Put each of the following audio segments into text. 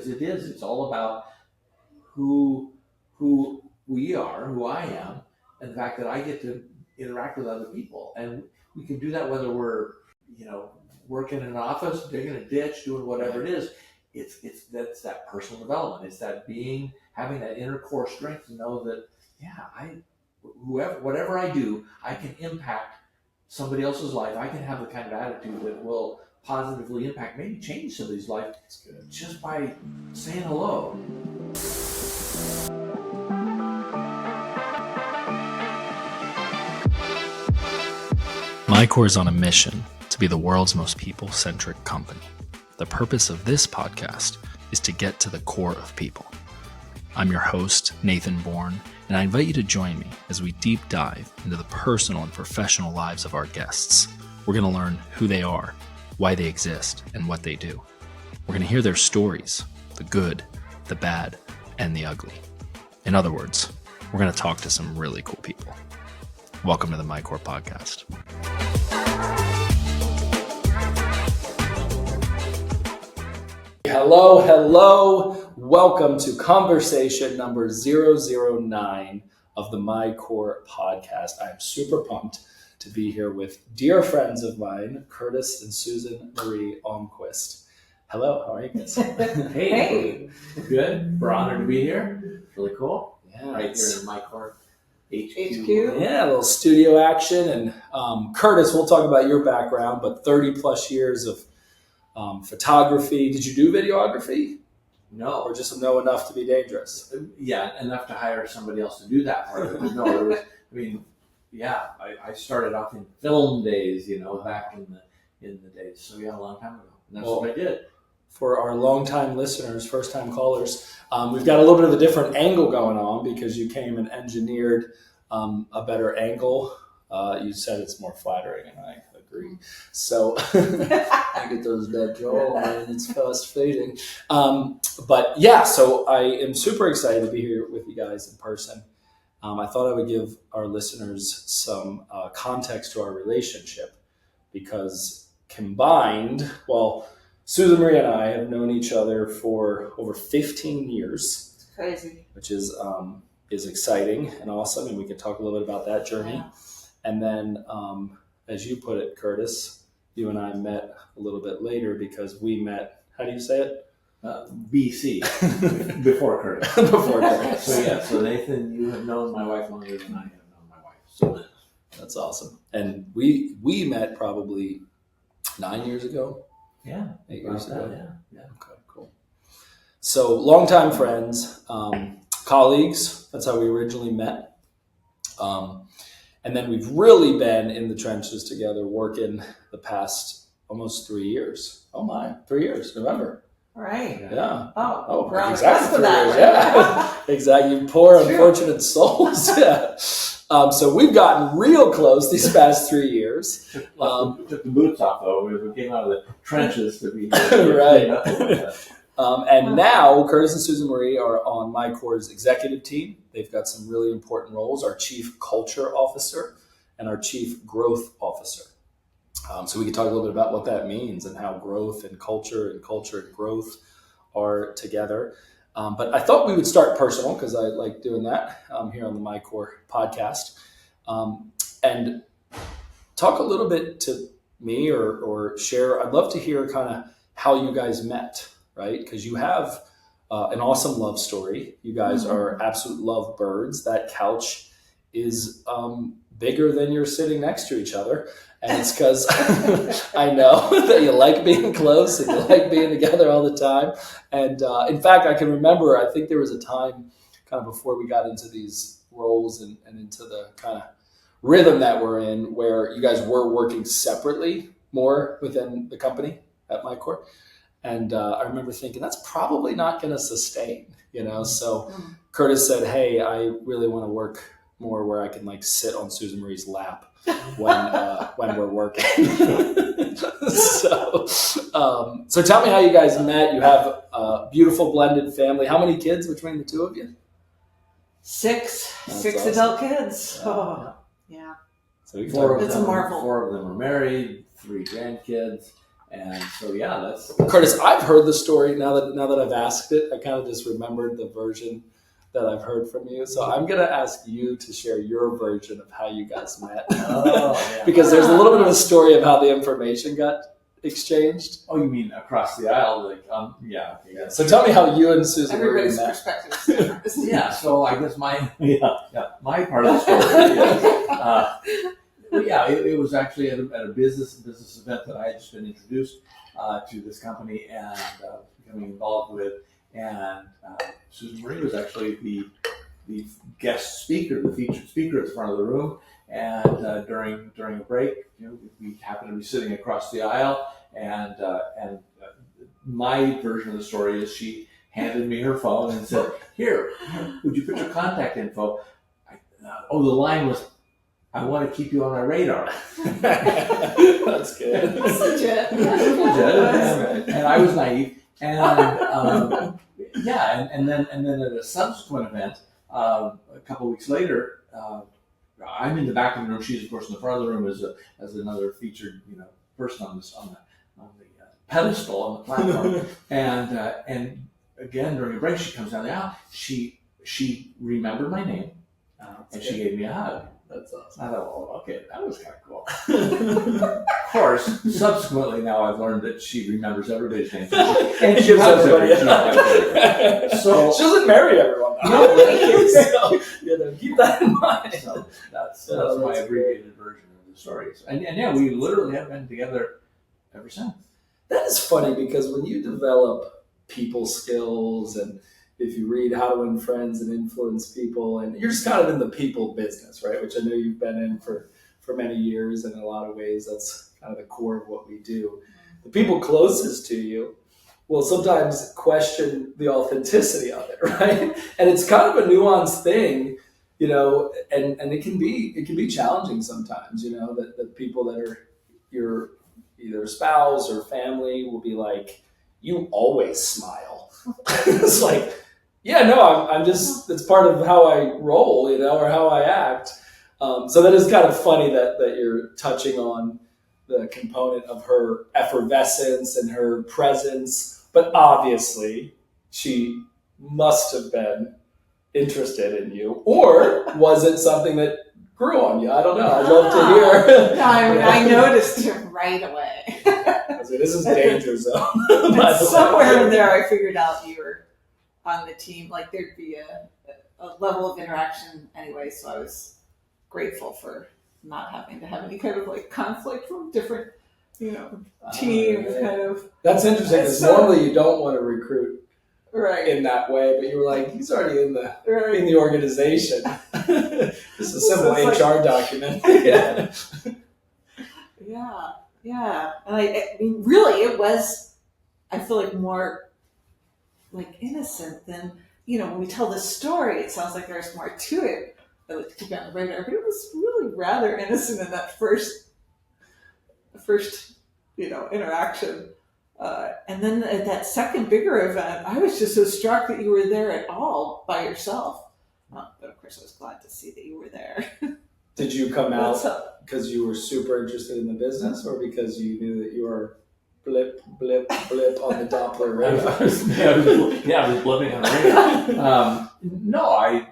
It's all about who we are, who I am, and the fact that I get to interact with other people. And we can do that whether we're, working in an office, digging a ditch, doing whatever it is. That's that personal development. It's that having that inner core strength to know that, whatever I do, I can impact somebody else's life. I can have the kind of attitude that will positively impact, maybe change somebody's life just by saying hello. MyCore is on a mission to be the world's most people-centric company. The purpose of this podcast is to get to the core of people. I'm your host, Nathan Bourne, and I invite you to join me as we deep dive into the personal and professional lives of our guests. We're going to learn who they are, why they exist, and what they do. We're going to hear their stories, the good, the bad, and the ugly. In other words, we're going to talk to some really cool people. Welcome to the MyCore podcast. Hello. Welcome to conversation number 009 of the MyCore podcast. I'm super pumped to be here with dear friends of mine, Curtis and Susan-Marie Almquist. Hello, how are you guys? Hey. Good. We're honored to be here. Really cool. Yeah, right here in MyCore HQ. Yeah, a little studio action. And Curtis, we'll talk about your background, but 30 plus years of photography. Did you do videography? No. Or just know enough to be dangerous? Yeah, enough to hire somebody else to do that part of it. No, I started off in film days, back in the days. So a long time ago. And that's what I did. For our longtime listeners, first-time callers, we've got a little bit of a different angle going on because you came and engineered a better angle. You said it's more flattering, and I agree. So I get those dead jaw, and it's fast fading. So I am super excited to be here with you guys in person. I thought I would give our listeners some context to our relationship because combined, Susan-Marie and I have known each other for over 15 years. It's crazy. Which is exciting and awesome, and we can talk a little bit about that journey. Yeah. And then, as you put it, Curtis, you and I met a little bit later because we met, how do you say it? BC, before Curtis. Before Curtis. So Nathan, you have known my wife longer than I have known my wife. So that's awesome. And we met probably 9 years ago. Yeah. 8 years ago. Yeah. Okay, cool. So longtime friends, colleagues. That's how we originally met. And then we've really been in the trenches together working the past almost 3 years. Oh my, 3 years, November. Right. Yeah. Oh, exactly 3 years. Yeah. Exactly. You poor, unfortunate souls. Yeah. So we've gotten real close these past 3 years. Took the boots off though. We came out of the trenches to be right. And now Curtis and Susan-Marie are on MyCore's executive team. They've got some really important roles: our chief culture officer and our chief growth officer. So we can talk a little bit about what that means and how growth and culture and growth are together. But I thought we would start personal because I like doing that here on the MyCore podcast, and talk a little bit to me or share. I'd love to hear kind of how you guys met, right? Because you have an awesome love story. You guys are absolute love birds. That couch is bigger than you're sitting next to each other. And it's because I know that you like being close and you like being together all the time. And in fact, I can remember, I think there was a time kind of before we got into these roles and into the kind of rhythm that we're in where you guys were working separately more within the company at MyCore. And I remember thinking, that's probably not going to sustain, So Curtis said, hey, I really want to work more where I can sit on Susan-Marie's lap when we're working. So tell me how you guys met. You have a beautiful blended family. How many kids between the two of you? Six awesome. Adult kids. Yeah. So Four It's a marvel. 4 of them are married, 3 grandkids. And so, yeah, that's Curtis, I've heard the story now that I've asked it. I kind of just remembered the version that I've heard from you. So I'm going to ask you to share your version of how you guys met. Because there's a little bit of a story of how the information got exchanged. Oh, you mean across the aisle? Like, yeah. So tell me how you and Susan-Marie Everybody's met. perspective is different. Yeah, so I guess my part of the story is, it was actually at a business event that I had just been introduced to this company and becoming involved with, and Susan-Marie was actually the guest speaker, the featured speaker at the front of the room, and during a break, we happened to be sitting across the aisle, and my version of the story is she handed me her phone and said, "Here, would you put your contact info?" The line was, "I want to keep you on my radar." That's good. That's legit. And I was naive. And and then at a subsequent event, a couple of weeks later, I'm in the back of the room. She's of course in the front of the room as another featured person on the pedestal on the platform. And again during a break, she comes down the aisle. She remembered my name, and she gave me a hug. That's awesome. I thought, well, okay, that was kind of cool. Of course, subsequently now I've learned that she remembers everybody's name. And she gives hugs everybody everybody. So she doesn't marry everyone. No, So, keep that in mind. So that's my abbreviated version of the story. And yeah, we literally have been together ever since. That is funny because when you develop people skills and if you read How to Win Friends and Influence People, and you're just kind of in the people business, right? Which I know you've been in for many years, and in a lot of ways, that's kind of the core of what we do. The people closest to you will sometimes question the authenticity of it, right? And it's kind of a nuanced thing, and it can be challenging sometimes, that the people that are your either spouse or family will be like, "You always smile." It's like, yeah, no, I'm just, it's part of how I roll, or how I act. So that is kind of funny that you're touching on the component of her effervescence and her presence, but obviously she must have been interested in you, or was it something that grew on you? I don't know. I'd love to hear. No, I noticed it right away. This is danger zone. Somewhere in there, I figured out you were on the team. Like there'd be a level of interaction anyway. So I was grateful for not having to have any kind of conflict from different, teams. Kind of. That's interesting. Because normally you don't want to recruit right in that way, but you were like, he's already in the organization. This is a simple HR document. Yeah. Yeah. And I mean, really, it was, I feel like more innocent than, when we tell this story, it sounds like there's more to it. I like to keep it on the radar, but it was really rather innocent in that first interaction. And then at that second bigger event, I was just so struck that you were there at all by yourself. But of course, I was glad to see that you were there. Did you come out because you were super interested in the business, or because you knew that you were blip, blip, blip on the Doppler radar? I was blipping on the radar. No, I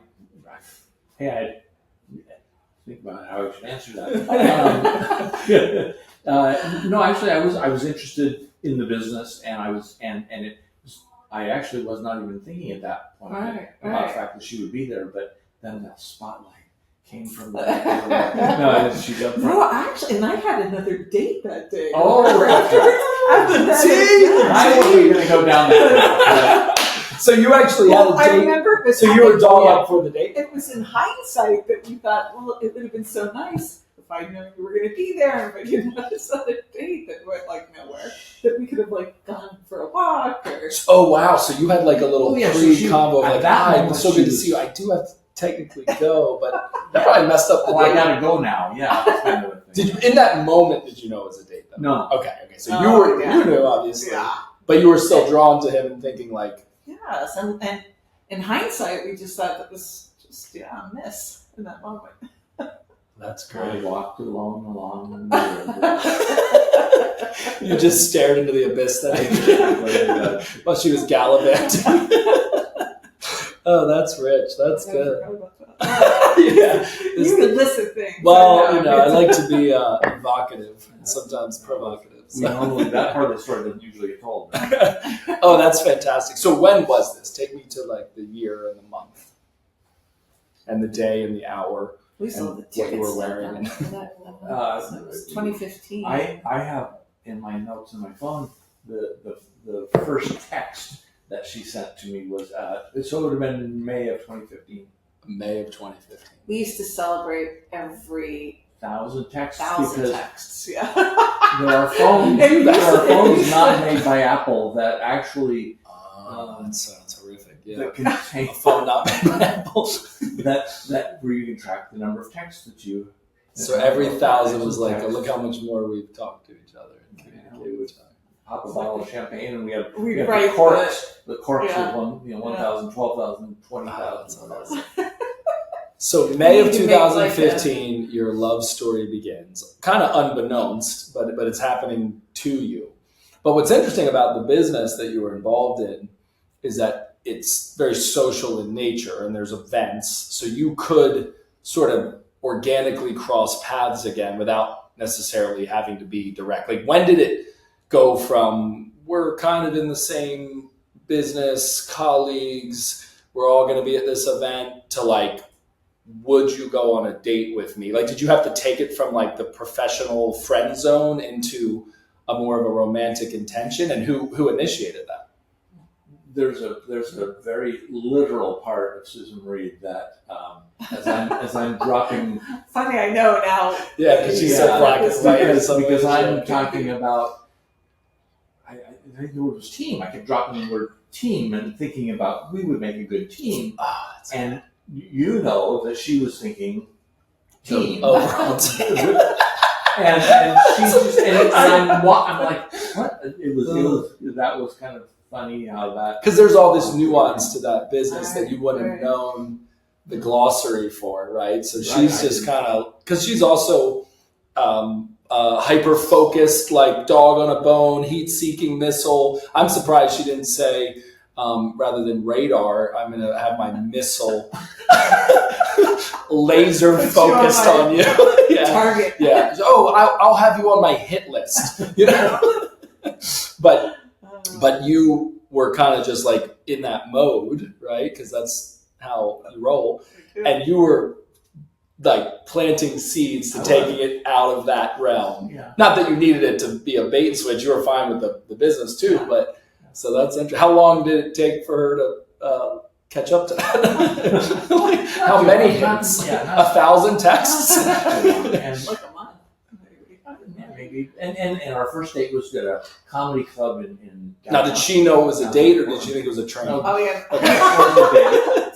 think about how I should answer that. No, actually, I was interested in the business, and I actually was not even thinking at that point about the fact that she would be there, but then that spotlight came from the she's up front. No, actually, and I had another date that day. Oh, after that. I wasn't going to go down that. So you actually had a date. I remember. So you were dolled up for the date. It was in hindsight that we thought, well, it would have been so nice if I knew you were going to be there, but you had this other date that went nowhere. That we could have gone for a walk or. Oh wow! So you had a little pre-combo of that it's so good to see you. I do have to technically go, but that probably messed up the date. I gotta go now. Yeah. Kind of Did you in that moment? Did you know it was a date? Though? No. Okay. So you knew obviously, but you were still drawn to him and thinking yes, and in hindsight, we just thought that was just a miss in that moment. That's I great. walked alone along the river. You just stared into the abyss then while she was gallivanting. Oh, that's rich. That's good. Yeah. You would listen things. Well, I like to be evocative and sometimes provocative. So. Normally, that part of the story doesn't usually get told. Oh, that's fantastic. So when was this? Take me to like the year and the month and the day and the hour. We saw and the what you tickets. were wearing. It was 2015. I have in my notes in my phone the first text that she sent to me was so it would have been May of 2015. May of 2015. We used to celebrate every 1,000 texts 1,000 because texts. Yeah. there are phones not made by Apple that actually That sounds horrific. Yeah. that contain A phone not made by Apple. that where you can track the number of texts that you. So every 1,000 was like, look how much more we've talked to each other and communicated with each other. Pop a bottle of champagne, and we have the write corks. The corks Yeah. of 1,000, 12,000, 20,000. That's awesome. So May of You can make, like, 2015, your love story begins, kind of unbeknownst, but it's happening to you. But what's interesting about the business that you were involved in is that it's very social in nature, and there's events, so you could sort of organically cross paths again without necessarily having to be direct. Like, when did it go from we're kind of in the same business, colleagues, we're all going to be at this event, to like, would you go on a date with me? Like, did you have to take it from like the professional friend zone into a more of a romantic intention? And who initiated that? There's a very literal part of Susan-Marie that as I'm dropping. Funny, I know now. Yeah, because she's so black and white. Because I'm talking about. I think the word was team. I kept dropping the word team and thinking about we would make a good team. And you know that she was thinking team. Overall team. and she just and I'm like, what? It was that was kind of funny how that, because there's all this nuance to that business that you wouldn't have known the glossary for, right? So she's just kind of, because she's also hyper focused, like dog on a bone, heat seeking missile. I'm surprised she didn't say rather than radar, I'm gonna have my missile laser focused on you. Yeah. Target. Yeah. Oh, I'll have you on my hit list. But you were kind of just like in that mode, right? Because that's how you roll. And you were like planting seeds to taking it out of that realm. Yeah. Not that you needed it to be a bait and switch. You were fine with the business too. But so that's interesting. How long did it take for her to catch up to that? Like, how many hits? 1,000 texts? And Like a month. maybe. And our first date was at a comedy club in Now, did she know it was a date, or did she think it was a train? Oh, yeah. Okay.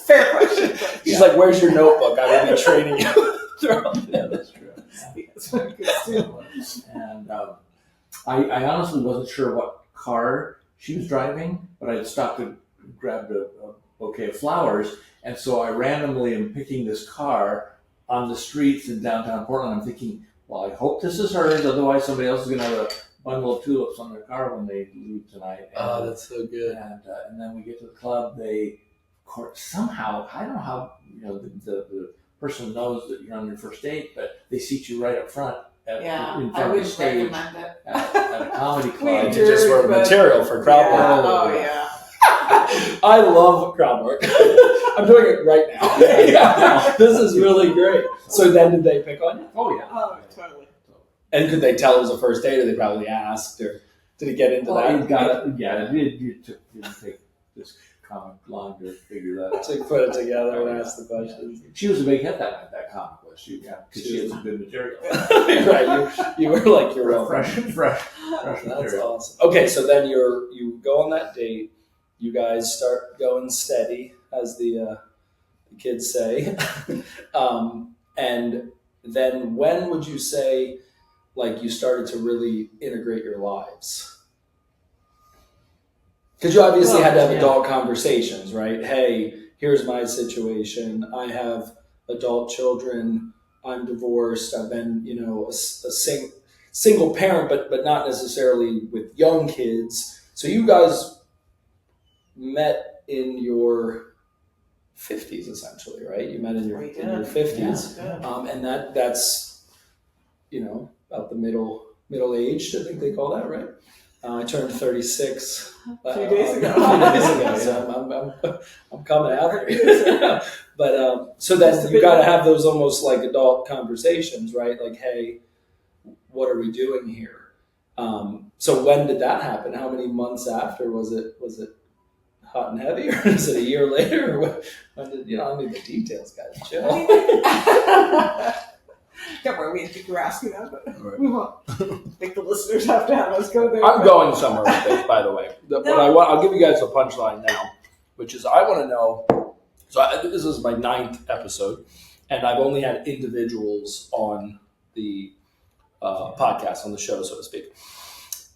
Fair question. She's like, "Where's your notebook? I will be training you." Yeah, that's true. And I honestly wasn't sure what car she was driving, but I had stopped and grabbed a bouquet of flowers, and so I randomly am picking this car on the streets in downtown Portland. I'm thinking, well, I hope this is hers, otherwise somebody else is going to have a bundle of tulips on their car when they leave tonight. Oh, that's so good. And then we get to the club. They somehow, I don't know how, the person knows that you're on your first date, but they seat you right up front in front I of the would stage recommend it. at a comedy club. You just were material for crowd work. Oh, yeah. I love crowd work. I'm doing it right now. Yeah. This is really great. So then did they pick on you? Oh, yeah. Oh, totally. And could they tell it was a first date, or they probably asked, or did it get into that? It didn't take this comic long to figure that out. To put it together and ask the questions. She was a big hit that comic was. Because she had some good material. Right, you were like your own. Fresh That's material. awesome. Okay, so then you go on that date. You guys start going steady, as the kids say. And then when would you say, like, you started to really integrate your lives? Because you obviously had to have adult conversations, right? Hey, here's my situation. I have adult children. I'm divorced. I've been, single parent, but not necessarily with young kids. So you guys met in your 50s, essentially, right? You met in your 50s, and that's about the middle aged. I think they call that, right? I turned 36 a few days ago. So I'm coming after you. But so then you got to have those almost like adult conversations, right? Like, hey, what are we doing here? So when did that happen? How many months after was it hot and heavy, or is it a year later? Or when did, I need the details, guys. Chill. Don't worry, we didn't think you were asking that, but we won't. I think the listeners have to have us go there. I'm going somewhere with this, by the way. I'll give you guys the punchline now, which is I want to know. So this is my 9th episode, and I've only had individuals on the podcast, on the show, so to speak.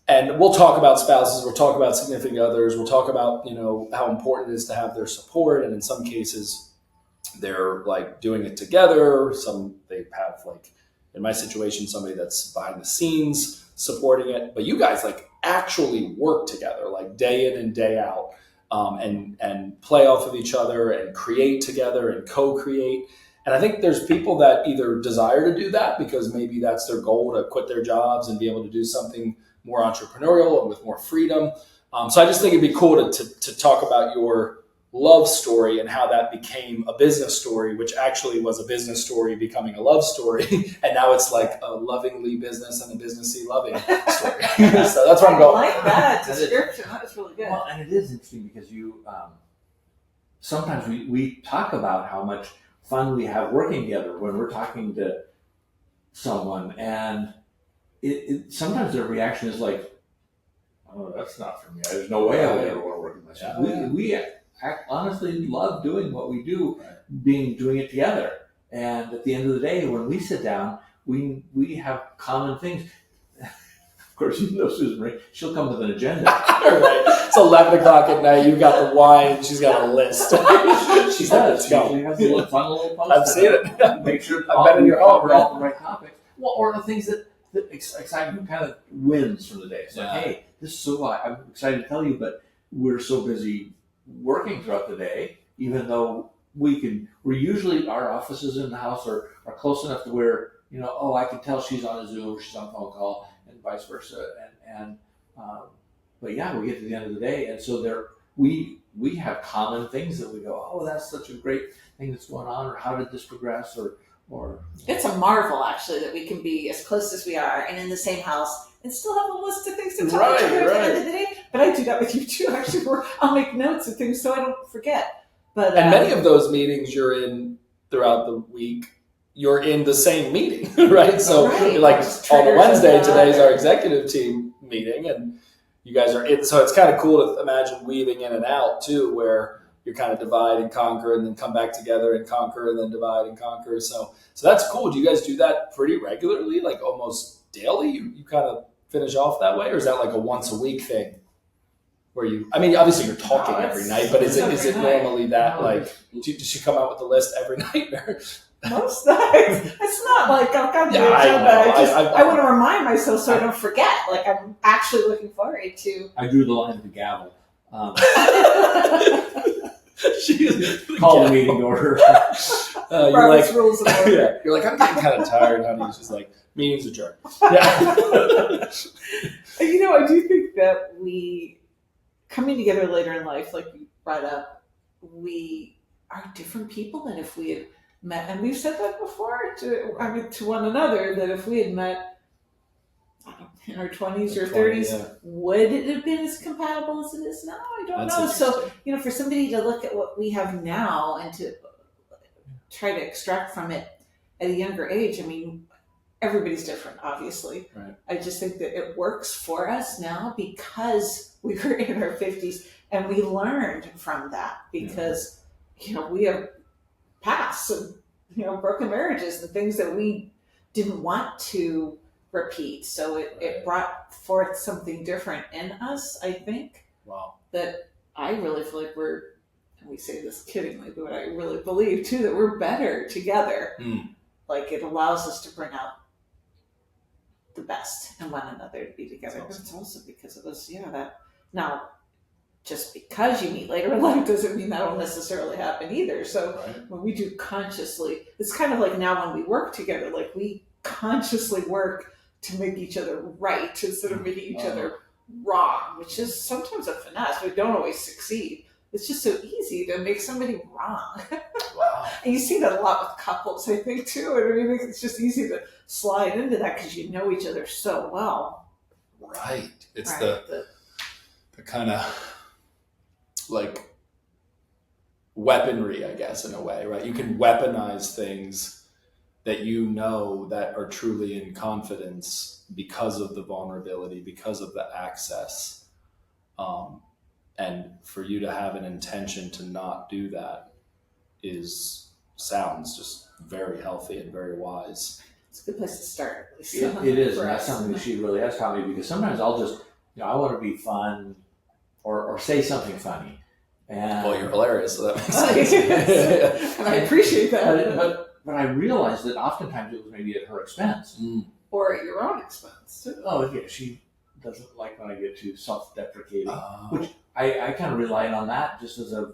And we'll talk about spouses, we'll talk about significant others, we'll talk about, how important it is to have their support. And in some cases, they're like doing it together. Some they have, like in my situation, somebody that's behind the scenes supporting it. But you guys like actually work together, like day in and day out, and play off of each other and create together and co-create. And I think there's people that either desire to do that because maybe that's their goal, to quit their jobs and be able to do something more entrepreneurial and with more freedom. So I just think it'd be cool to talk about your love story and how that became a business story, which actually was a business story becoming a love story. And now it's like a lovingly business and a businessy loving story. So that's where I'm going. I like that description. That's really good. Well, and it is interesting because sometimes we talk about how much fun we have working together when we're talking to someone, and it sometimes their reaction is like, "Oh, that's not for me. There's no way I would ever want to work with myself." We honestly love doing what we do, doing it together. And at the end of the day, when we sit down, we have common things. Of course, Susan-Marie, she'll come with an agenda. Right. It's 11 o'clock at night. You've got the wine. She's got a list. She does. She usually has a fun little post. I've seen it. Make sure I've been in your home, cover all the right topics. Well, or the things that excite you, kind of wins from the day. It's like, hey, this is so I'm excited to tell you, but we're so busy working throughout the day, even though we're usually, our offices in the house are close enough to where, I can tell she's on a Zoom, she's on a phone call, and vice versa. But yeah, we get to the end of the day, and so we have common things that we go, oh, that's such a great thing that's going on, or how did this progress, or it's a marvel actually that we can be as close as we are and in the same house and still have a list of things to tell each other at the end of the day. But I do that with you too, actually. I'll make notes of things so I don't forget. But and many of those meetings you're in throughout the week, you're in the same meeting, right? So like on a Wednesday, today's our executive team meeting, and you guys are in. So it's kind of cool to imagine weaving in and out too, where you're kind of divide and conquer, and then come back together and conquer, and then divide and conquer. So that's cool. Do you guys do that pretty regularly, like almost daily? You kind of finish off that way, or is that like a once a week thing? Where obviously you're talking every night, but is it normally that does she come out with the list every night? Most nights. It's not like I've got the agenda. I want to remind myself so I don't forget. Like I'm actually looking forward to. I drew the line of the gavel. Call the meeting to order. You're like, rules of order. Yeah, you're like, I'm getting kind of tired, honey. She's like, meeting's adjourned. Yeah. I do think that we coming together later in life, like you brought up, we are different people than if we had met, and we've said that before to one another, that if we had met in our 20s or 30s, would it have been as compatible as it is now? I don't know. So, for somebody to look at what we have now and to try to extract from it at a younger age, everybody's different, obviously. Right. I just think that it works for us now because we were in our 50s and we learned from that because, we have past and, broken marriages and things that we didn't want to repeat. So it brought forth something different in us, I think. Wow. That I really feel like and we say this kiddingly, but I really believe too that we're better together. like it allows us to bring out the best in one another to be together. That's But awesome. it's also because of us, that now just because you meet later in life doesn't mean that'll necessarily happen either. So Right. when we do consciously, it's kind of like now when we work together, like we consciously work to make each other right instead of making each other wrong, which is sometimes a finesse. We don't always succeed. It's just so easy to make somebody wrong. Wow. And you see that a lot with couples, I think, too. And I mean, it's just easy to slide into that because you know each other so well. Right. It's Right? the kind of like weaponry, I guess, in a way, right? You can weaponize things that you know that are truly in confidence because of the vulnerability, because of the access. And for you to have an intention to not do that sounds just very healthy and very wise. It's a good place to start, at least. It is, for and that's us. something that she really has taught me, because sometimes I'll just, I want to be fun or say something funny. And Well, you're hilarious, so that makes Yes. sense. And I appreciate that. but I realized that oftentimes it was maybe at her expense. Or at your own expense. Oh, yeah, she doesn't like when I get too self-deprecating. Which I kind of relied on that just as a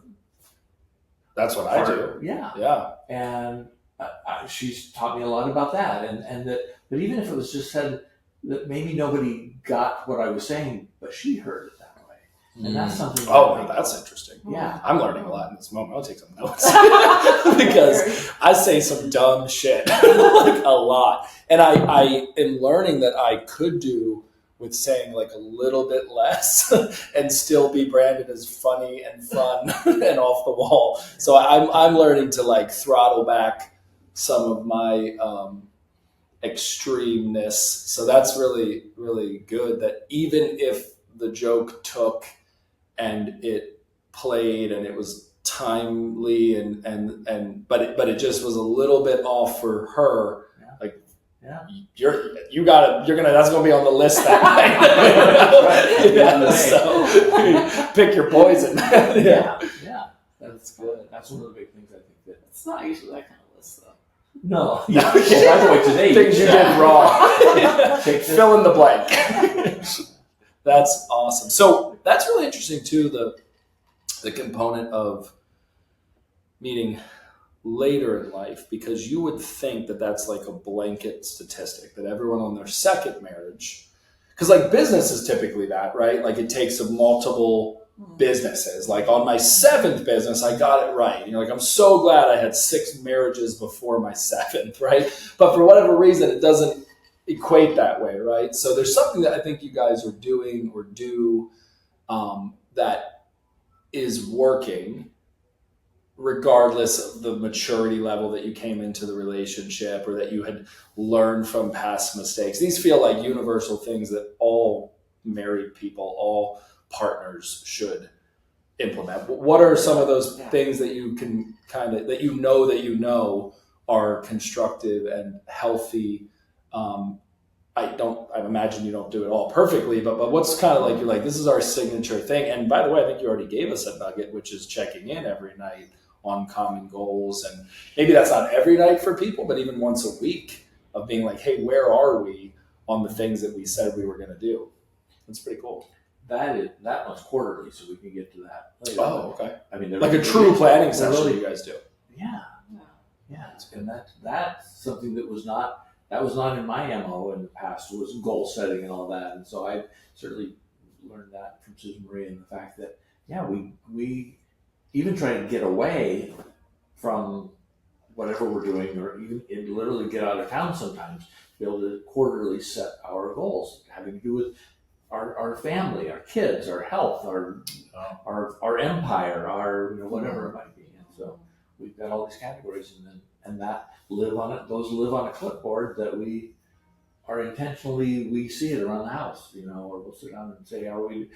that's what I do. Yeah. Yeah. And she's taught me a lot about that, and that. But even if it was just said that maybe nobody got what I was saying, but she heard it that way, and that's something. Oh, that's interesting. Yeah, I'm learning a lot in this moment. I'll take some notes because I say some dumb shit like a lot, and I am learning that I could do with saying like a little bit less and still be branded as funny and fun and off the wall. So I'm learning to like throttle back some of my extremeness. So that's really, really good, that even if the joke took and it played and it was timely but it just was a little bit off for her. Yeah. That's gonna be on the list that night. So pick your poison. Yeah. That's good. That's one of the big things I think that. It's not usually that kind of list, though. No. Yeah. Okay. By the way, today Things you did wrong. Fill in the blank. That's awesome. So that's really interesting too. The component of meeting later in life, because you would think that that's like a blanket statistic that everyone on their second marriage, because like business is typically that, right? Like it takes multiple businesses. Like on my seventh business, I got it right. Like I'm so glad I had 6 marriages before my 7th, right? But for whatever reason, it doesn't equate that way, right? So there's something that I think you guys are doing or do that is working, regardless of the maturity level that you came into the relationship or that you had learned from past mistakes. These feel like universal things that all married people, all partners should implement. What are some of those things that you can that you know are constructive and healthy? I imagine you don't do it all perfectly, but what's kind of like, you're like, this is our signature thing. And by the way, I think you already gave us a nugget, which is checking in every night on common goals. And maybe that's not every night for people, but even once a week of being like, hey, where are we on the things that we said we were going to do? That's pretty cool. That one's quarterly, so we can get to that later. Oh, okay. I mean, like a true planning session you guys do. Yeah. And that's something that was not in my MO in the past, was goal setting and all that. And so I certainly learned that from Susan-Marie, and the fact that, we even try to get away from whatever we're doing, or even literally get out of town sometimes, to be able to quarterly set our goals having to do with our family, our kids, our health, our empire, our whatever it might be. And so we've got all these categories, and that those live on a clipboard that we are intentionally, we see it around the house, or we'll sit down and say, are we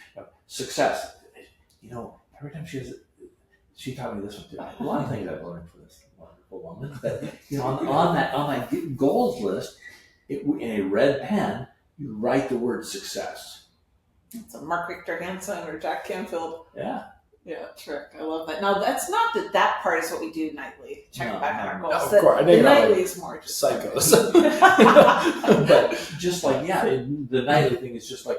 success? Every time she taught me this one too. A lot of things I've learned from this wonderful woman. But on that goals list, in a red pen, you write the word success. It's a Mark Victor Hansen or Jack Canfield. Yeah. Yeah, trick. I love that. Now, that's not that part is what we do nightly, checking back on our goals. No, of course. I think the nightly like is more just psychos. But just like, the nightly thing is just like,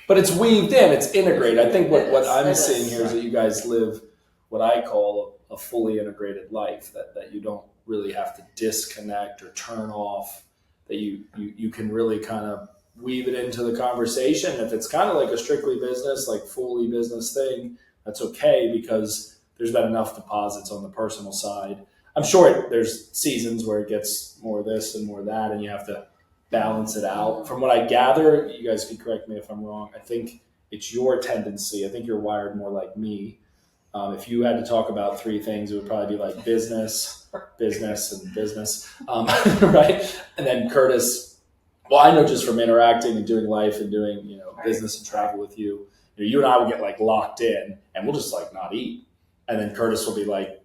but it's weaved in, it's integrated. I think what I'm It seeing is. here is that you guys live what I call a fully integrated life, that you don't really have to disconnect or turn off, that you can really kind of weave it into the conversation. If it's kind of like a strictly business, like fully business thing, that's okay, because there's been enough deposits on the personal side. I'm sure there's seasons where it gets more this and more that, and you have to balance it out. From what I gather, you guys can correct me if I'm wrong, I think it's your tendency. I think you're wired more like me. If you had to talk about three things, it would probably be like business, business, and business, right? And then Curtis, well, I know just from interacting and doing life and doing, business and travel with you, you and I would get like locked in, and we'll just like not eat. And then Curtis will be like,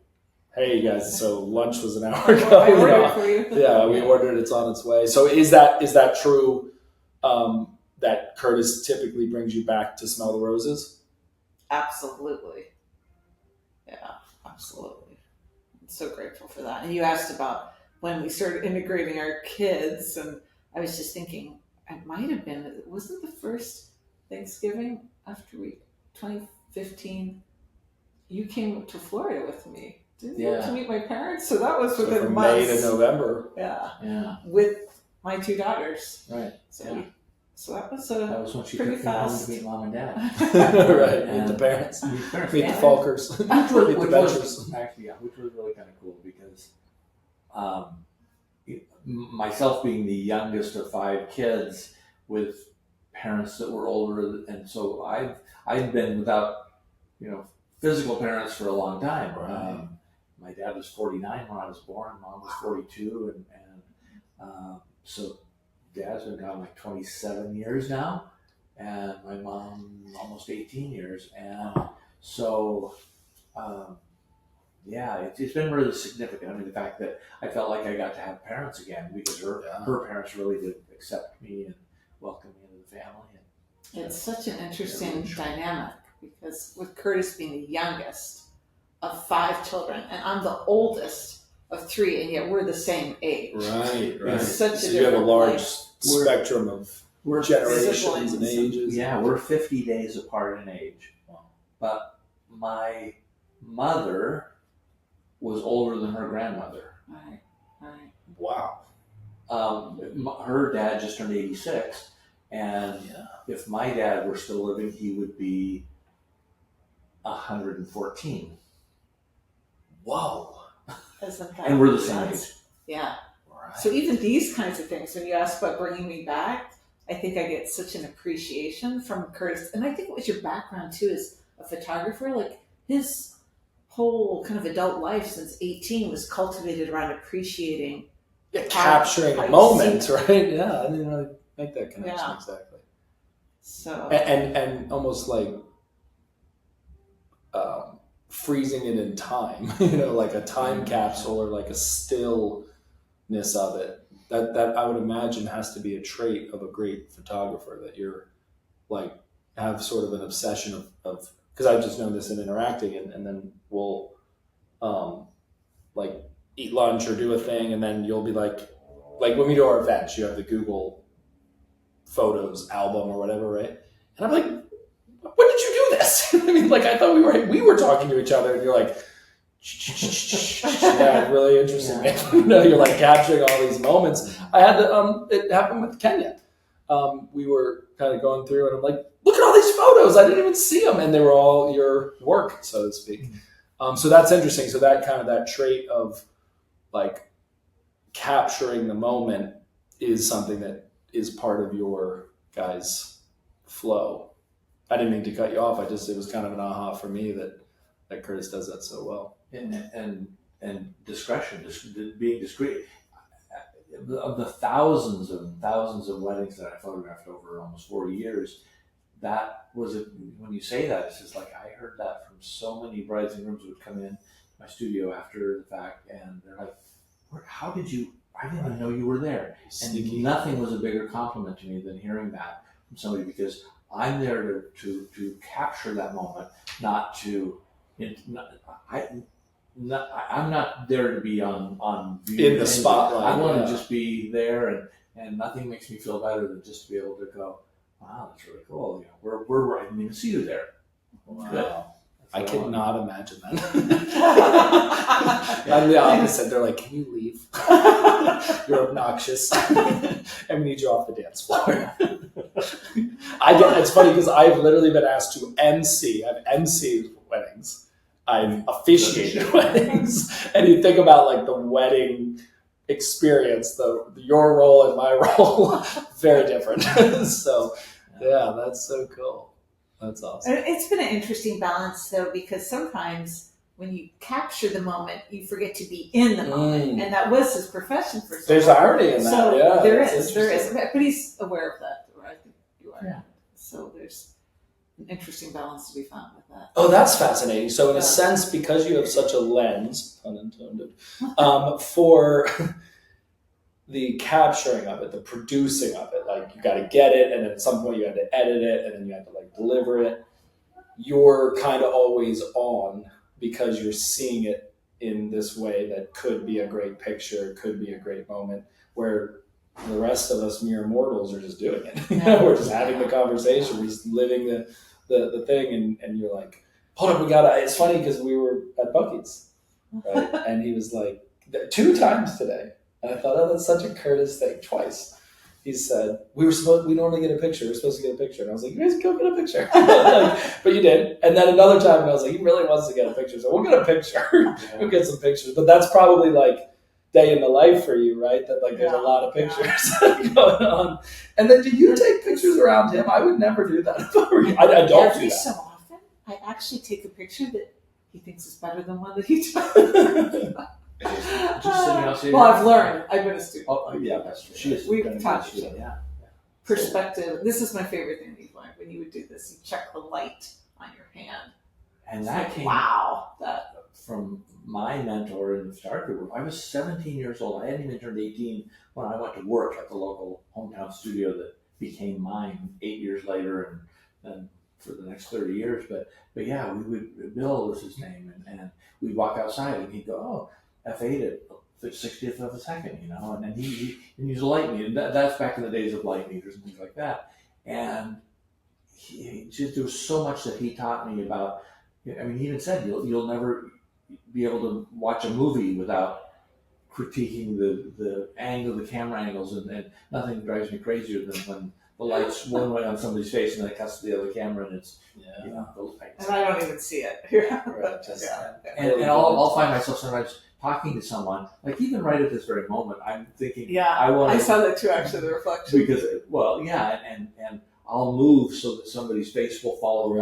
"Hey guys, so lunch was an hour ago." I ordered for you. Yeah, we ordered. It's on its way. So is that true? That Curtis typically brings you back to smell the roses? Absolutely. Yeah, absolutely. I'm so grateful for that. And you asked about when we started integrating our kids, and I was just thinking, it might have been, wasn't the first Thanksgiving after 2015, you came to Florida with me, didn't you, to meet my parents? So that was within from months. May to November. Yeah. With my two daughters. right. So that was That was when she took pretty me home fast. to meet mom and dad. Right, meet the parents. Meet the Falkers. Meet the Benchers. Actually, which was really kind of cool because myself being the youngest of 5 kids with parents that were older, and so I've been without physical parents for a long time. Right. My dad was 49 when I was born. Mom was 42, and so Dad's been gone like 27 years now, and my mom almost 18 years, and so it's been really significant. I mean, the fact that I felt like I got to have parents again, because her parents really did accept me and welcome me into the family. It's such an interesting dynamic, because with Curtis being the youngest of 5 children, and I'm the oldest of 3, and yet we're the same age. Right. It's such So a you have a different large life. spectrum of generations and ages. Yeah, we're 50 days apart in age. Wow. But my mother was older than her grandmother. Right. Wow. Her dad just turned 86, and if my dad were still living, he would be 114. Whoa. And we're the same age. Yeah. Right. So even these kinds of things, when you ask about bringing me back, I think I get such an appreciation from Curtis. And I think it was your background too, as a photographer. Like, his whole kind of adult life since 18 was cultivated around appreciating capturing a moment, right? Yeah, I didn't really make that connection exactly. So and almost like freezing it in time, like a time capsule, or like a stillness of it. That I would imagine has to be a trait of a great photographer, that you're like have sort of an obsession of because I've just known this in interacting, and then we'll like eat lunch or do a thing, and then you'll be like when we do our events, you have the Google Photos album or whatever, right? And I'm like, when did you do this? I mean, like, I thought we were talking to each other, and you're like, yeah, really interesting. You're like capturing all these moments. I had to, it happened with Kenya. We were kind of going through, and I'm like, look at all these photos. I didn't even see them, and they were all your work, so to speak. So that's interesting. So that kind of that trait of like capturing the moment is something that is part of your guys' flow. I didn't mean to cut you off. It was kind of an aha for me that Curtis does that so well. And discretion, being discreet. Of the thousands of weddings that I photographed over almost 40 years, that was when you say that, it's just like I heard that from so many brides and grooms who would come in my studio after the fact, and they're like, how did you, I didn't even know you were there. And nothing was a bigger compliment to me than hearing that from somebody, because I'm there to capture that moment, not to. I'm not there to be on view in the spotlight. I want to just be there, and nothing makes me feel better than just to be able to go, wow, that's really cool. I didn't even see you there. Wow. Good. I cannot imagine that. I'm the opposite. They're like, can you leave? You're obnoxious. And we need you off the dance floor. It's funny because I've literally been asked to MC. I've MC'd weddings. I've officiated weddings. And you think about like the wedding experience, your role and my role, very different. So yeah, that's so cool. That's awesome. It's been an interesting balance, though, because sometimes when you capture the moment, you forget to be in the moment, and that was his profession for so There's long. irony in that. So yeah, there is, but he's aware of that, or I think you are. Yeah. So there's an interesting balance to be found with that. Oh, that's fascinating. So in a sense, because you have such a lens, pun intended, for the capturing of it, the producing of it, like you got to get it, and then at some point you had to edit it, and then you had to like deliver it. You're kind of always on because you're seeing it in this way that could be a great picture, could be a great moment, where the rest of us mere mortals are just doing it. We're just having the conversation, we're just living the thing, and you're like, hold up, it's funny because we were at Buc-ee's, right? And he was like, 2 times today. And I thought, oh, that's such a Curtis thing. Twice. He said, we normally get a picture. We're supposed to get a picture. And I was like, you guys go get a picture. But you did. And then another time, I was like, he really wants to get a picture. So we'll get a picture. We'll get some pictures. But that's probably like day in the life for you, right? That like there's a lot of pictures going on. And then do you take pictures around him? I would never do that if I were you. I don't do Every that. so often, I actually take a picture that he thinks is better than one that he took. Just sitting outside. Well, I've learned. I've been a student. Oh, yeah, that's true. She is. We've taught each other. Yeah. Perspective. This is my favorite thing that you've learned. When you would do this, you check the light on your hand. And that came from my mentor in the Star Group. I was 17 years old. I hadn't even turned 18 when I went to work at the local hometown studio that became mine 8 years later, and then for the next 30 years. But yeah, Bill was his name, and we'd walk outside and he'd go, oh, F8 at the 60th of a second, and then he used a light meter. That's back in the days of light meters and things like that. And there was so much that he taught me about. I mean, he even said you'll never be able to watch a movie without critiquing the angle, the camera angles, and nothing drives me crazier than when the light's one way on somebody's face and then it cuts to the other camera and it's and I don't even see it. And I'll find myself sometimes talking to someone, like even right at this very moment, I'm thinking, I saw that too, actually, the reflection. Because, and I'll move so that somebody's face will follow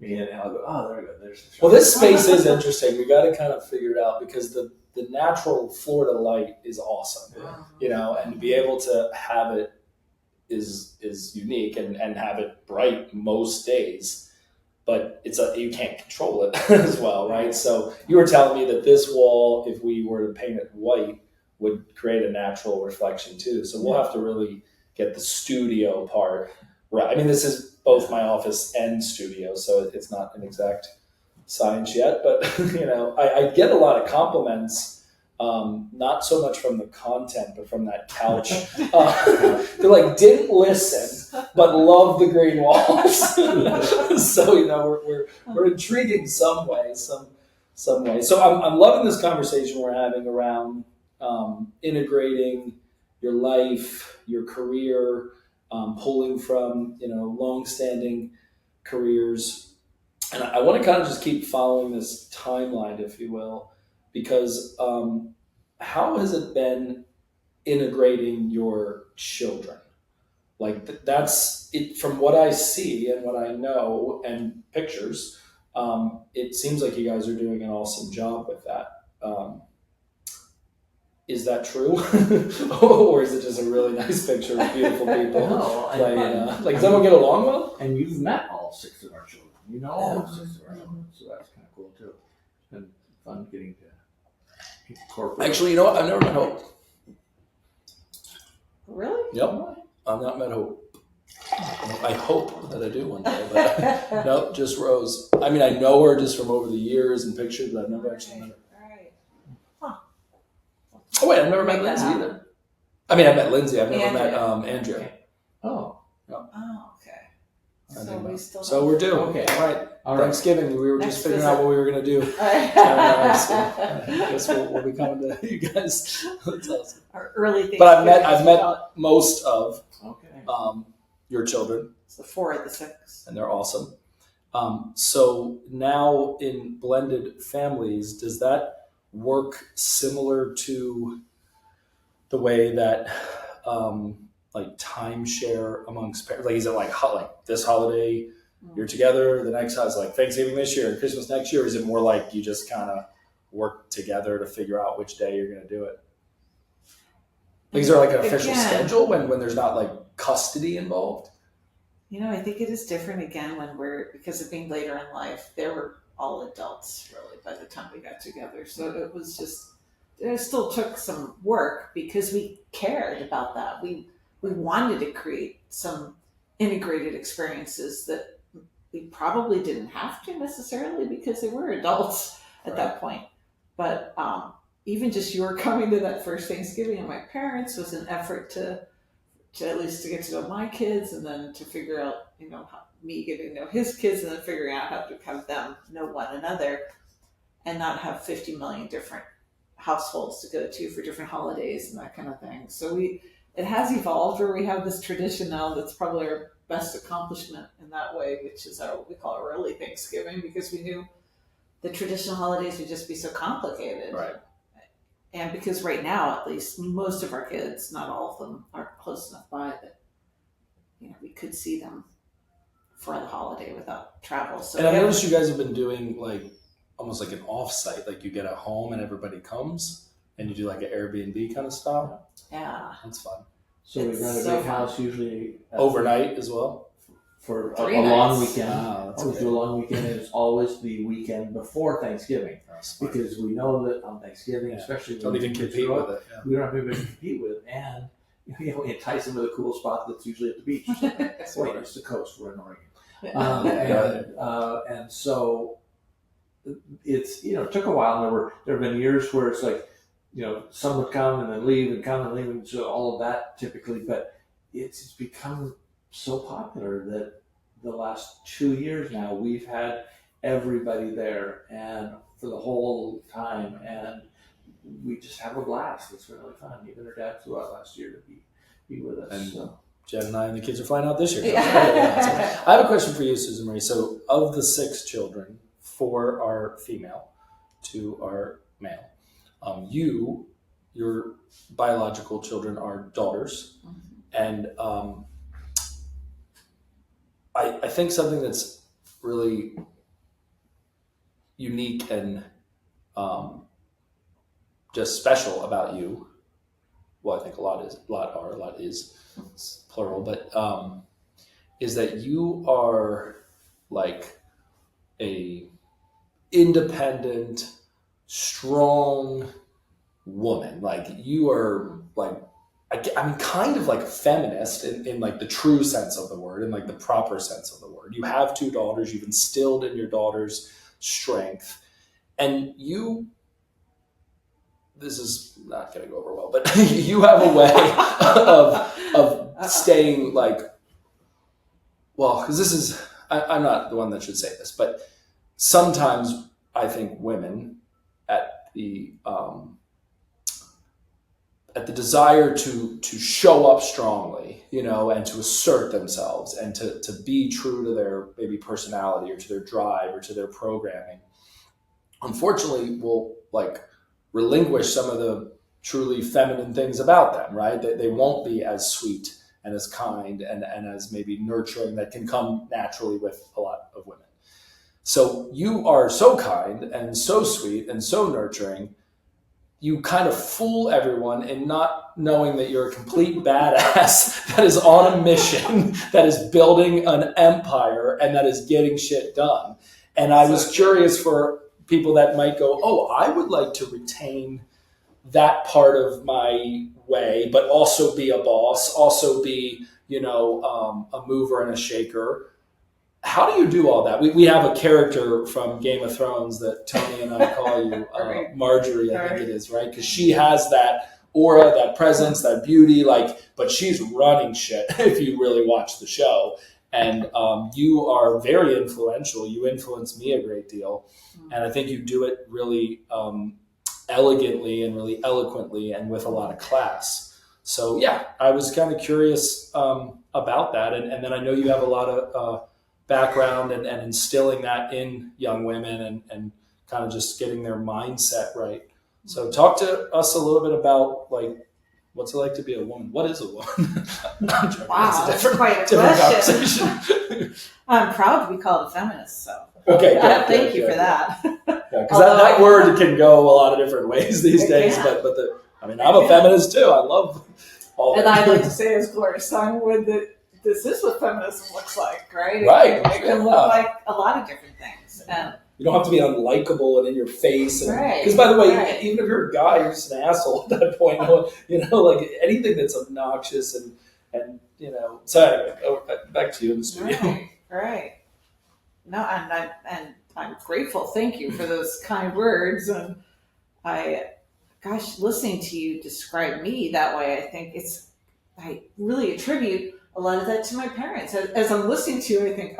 me, and I'll go, oh, there we go, there's the shot. Well, this space is interesting. We got to kind of figure it out because the natural Florida light is awesome, and to be able to have it is unique and have it bright most days. But you can't control it as well, right? So you were telling me that this wall, if we were to paint it white, would create a natural reflection too. So we'll have to really get the studio part right. I mean, this is both my office and studio, so it's not an exact science yet. But I get a lot of compliments. Not so much from the content, but from that couch. They're like, didn't listen, but love the green walls. So we're intriguing some way. So I'm loving this conversation we're having around integrating your life, your career, pulling from long-standing careers, and I want to kind of just keep following this timeline, if you will. Because how has it been integrating your children? Like that's it. From what I see and what I know and pictures, it seems like you guys are doing an awesome job with that. Is that true, or is it just a really nice picture of beautiful people? No, does everyone get along well? And you've met all 6 of our children. All 6 of our children, so that's kind of cool too. It's been fun getting to. Actually, you know what? I've never met Hope. Really? Yep. I've not met Hope. I hope that I do one day, but no, just Rose. I mean, I know her just from over the years and pictures, but I've never actually met her. Right. Huh. Oh wait, I've never met Make that Lindsay happen. either. I mean, I met Lindsay. I've never met Andrea. Andrea. Oh, Oh, okay. I So think we not. still. So we're due. Okay. All right. all right. Thanksgiving. We were Next just figuring visit. out what we were gonna do. So I guess we'll be coming to you guys. That's awesome. Our early things. But I've met most of Okay. your children, It's the 4 of the 6. and they're awesome. So now in blended families, does that work similar to the way that like timeshare amongst parents? Like, is it like this holiday you're together, the next is like Thanksgiving this year and Christmas next year? Or is it more like you just kind of work together to figure out which day you're going to do it? Like, is there like an official schedule when there's not like custody involved? I think it is different again because of being later in life. They were all adults really by the time we got together. So it still took some work because we cared about that. We wanted to create some integrated experiences that we probably didn't have to necessarily because they were adults at that point. But even just your coming to that first Thanksgiving of my parents was an effort to at least to get to know my kids, and then to figure out, me getting to know his kids, and then figuring out how to have them know one another, and not have 50 million different households to go to for different holidays and that kind of thing. So it has evolved where we have this tradition now that's probably our best accomplishment in that way, which is what we call early Thanksgiving, because we knew the traditional holidays would just be so complicated. Right. And because right now, at least, most of our kids, not all of them, are close enough by that, we could see them for the holiday without travel. So and I noticed you guys have been doing like almost like an off-site, like you get a home and everybody comes and you do like an Airbnb kind of style. Yeah. That's fun. So we rent a big house usually Overnight as well? for a 3 long nights. weekend. Wow, that's Always great. do a long weekend, and it's always the weekend before Thanksgiving, because we know that on Thanksgiving, especially Don't when even kids compete grow with up, it. Yeah. we don't have anybody to compete with, and entice them with a cool spot that's usually at the beach. Wait, it's the coast. We're in Oregon, and so it's it took a while. And there have been years where it's like some would come and then leave and come and leave, and so all of that typically, but it's become so popular that the last 2 years now we've had everybody there and for the whole time, and we just have a blast. It's really fun. Even her dad flew out last year to be with us. And so. Jen and I and the kids are flying out this year. Yeah. I have a question for you, Susan-Marie. So of the 6 children, 4 are female, 2 are male. Your biological children are daughters. And I think something that's really unique and just special about you, well, I think a lot is it's plural, but is that you are like a independent, strong woman. Like you are like, I mean, kind of like feminist in like the true sense of the word, in like the proper sense of the word. You have 2 daughters. You've instilled in your daughters strength, and this is not going to go over well, but you have a way of staying like, well, because this is, I'm not the one that should say this, but sometimes I think women at the desire to show up strongly, and to assert themselves and to be true to their maybe personality or to their drive or to their programming, unfortunately will like relinquish some of the truly feminine things about them, right? They won't be as sweet and as kind and as maybe nurturing that can come naturally with a lot of women. So you are so kind and so sweet and so nurturing. You kind of fool everyone in not knowing that you're a complete badass that is on a mission, that is building an empire, and that is getting shit done. And I was curious for people that might go, oh, I would like to retain that part of my way, but also be a boss, also be a mover and a shaker. How do you do all that? We have a character from Game of Thrones that Tony and I call you, Marjorie, I think it is, right? Because she has that aura, that presence, that beauty, but she's running shit if you really watch the show. And you are very influential. You influence me a great deal. And I think you do it really elegantly and really eloquently and with a lot of class. So, yeah, I was kind of curious about that. And then I know you have a lot of background and instilling that in young women and kind of just getting their mindset right. So talk to us a little bit about what's it like to be a woman? What is a woman? Wow, that's quite a different question. conversation. I'm proud to be called a feminist, so okay, thank you for that. Because that word can go a lot of different ways these days. But I'm a feminist too. I love all that. And I'd like to say, as Gloria Steinwood, that this is what feminism looks like, right? Right. It can look like a lot of different things. And you don't have to be unlikable and in your face. Right. Because, by the way, even if you're a guy, you're just an asshole at that point. Anything that's obnoxious and So anyway, back to you in the studio. Right. No, and I'm grateful. Thank you for those kind words. And listening to you describe me that way, I really attribute a lot of that to my parents. As I'm listening to you, I think,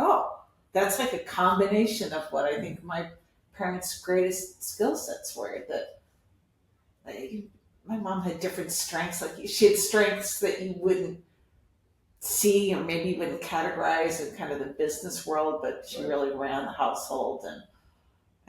that's like a combination of what I think my parents' greatest skill sets were. That my mom had different strengths. She had strengths that you wouldn't see or maybe wouldn't categorize in kind of the business world, but she really ran the household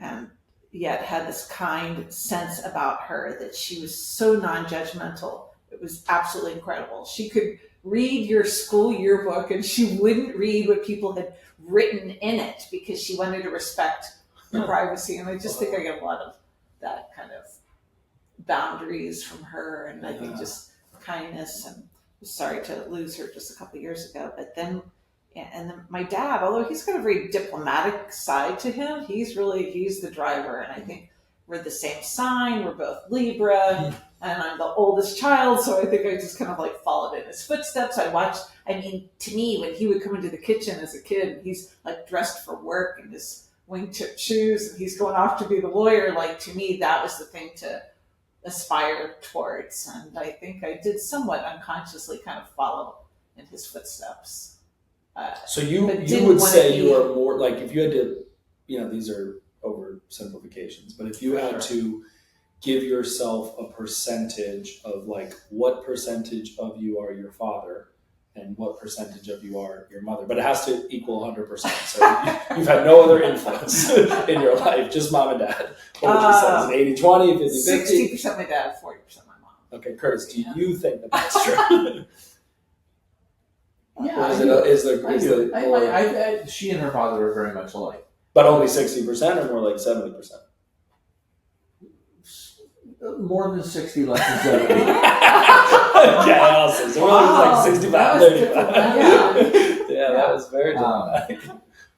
and yet had this kind sense about her that she was so non-judgmental. It was absolutely incredible. She could read your school yearbook and she wouldn't read what people had written in it because she wanted to respect privacy. And I just think I get a lot of that kind of boundaries from her, and I think just kindness. And sorry to lose her just a couple of years ago. But then my dad, although he's got a very diplomatic side to him, he's the driver. And I think we're the same sign. We're both Libra. And I'm the oldest child, so I think I just kind of followed in his footsteps. To me, when he would come into the kitchen as a kid, he's dressed for work in his wingtip shoes, and he's going off to be the lawyer. To me, that was the thing to aspire towards. And I think I did somewhat unconsciously kind of follow in his footsteps. So you would say you are more if you had to, these are oversimplifications, but if you had to give yourself a percentage of what percentage of you are your father and what percentage of you are your mother, but it has to equal 100%. So you've had no other influence in your life, just mom and dad. What would you say? Is it 80-20, 50-50? 60% my dad, 40% my mom. Okay, Curtis, do you think that's true? Yeah, she and her father are very much alike. But only 60% or more like 70%? More than 60, less than 70. Yeah, awesome. So we're 65, 35. Yeah, that was very dramatic.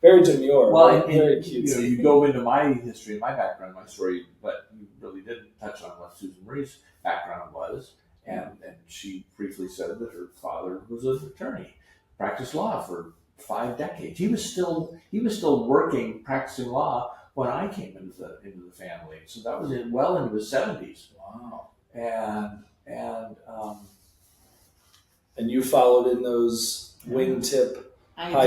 Very demure. Well, very cute. You go into my history, my background, my story, but you really didn't touch on what Susan-Marie's background was. And she briefly said that her father was an attorney, practiced law for 5 decades. He was still working, practicing law when I came into the family. So that was well into his 70s. Wow. And you followed in those wingtip. I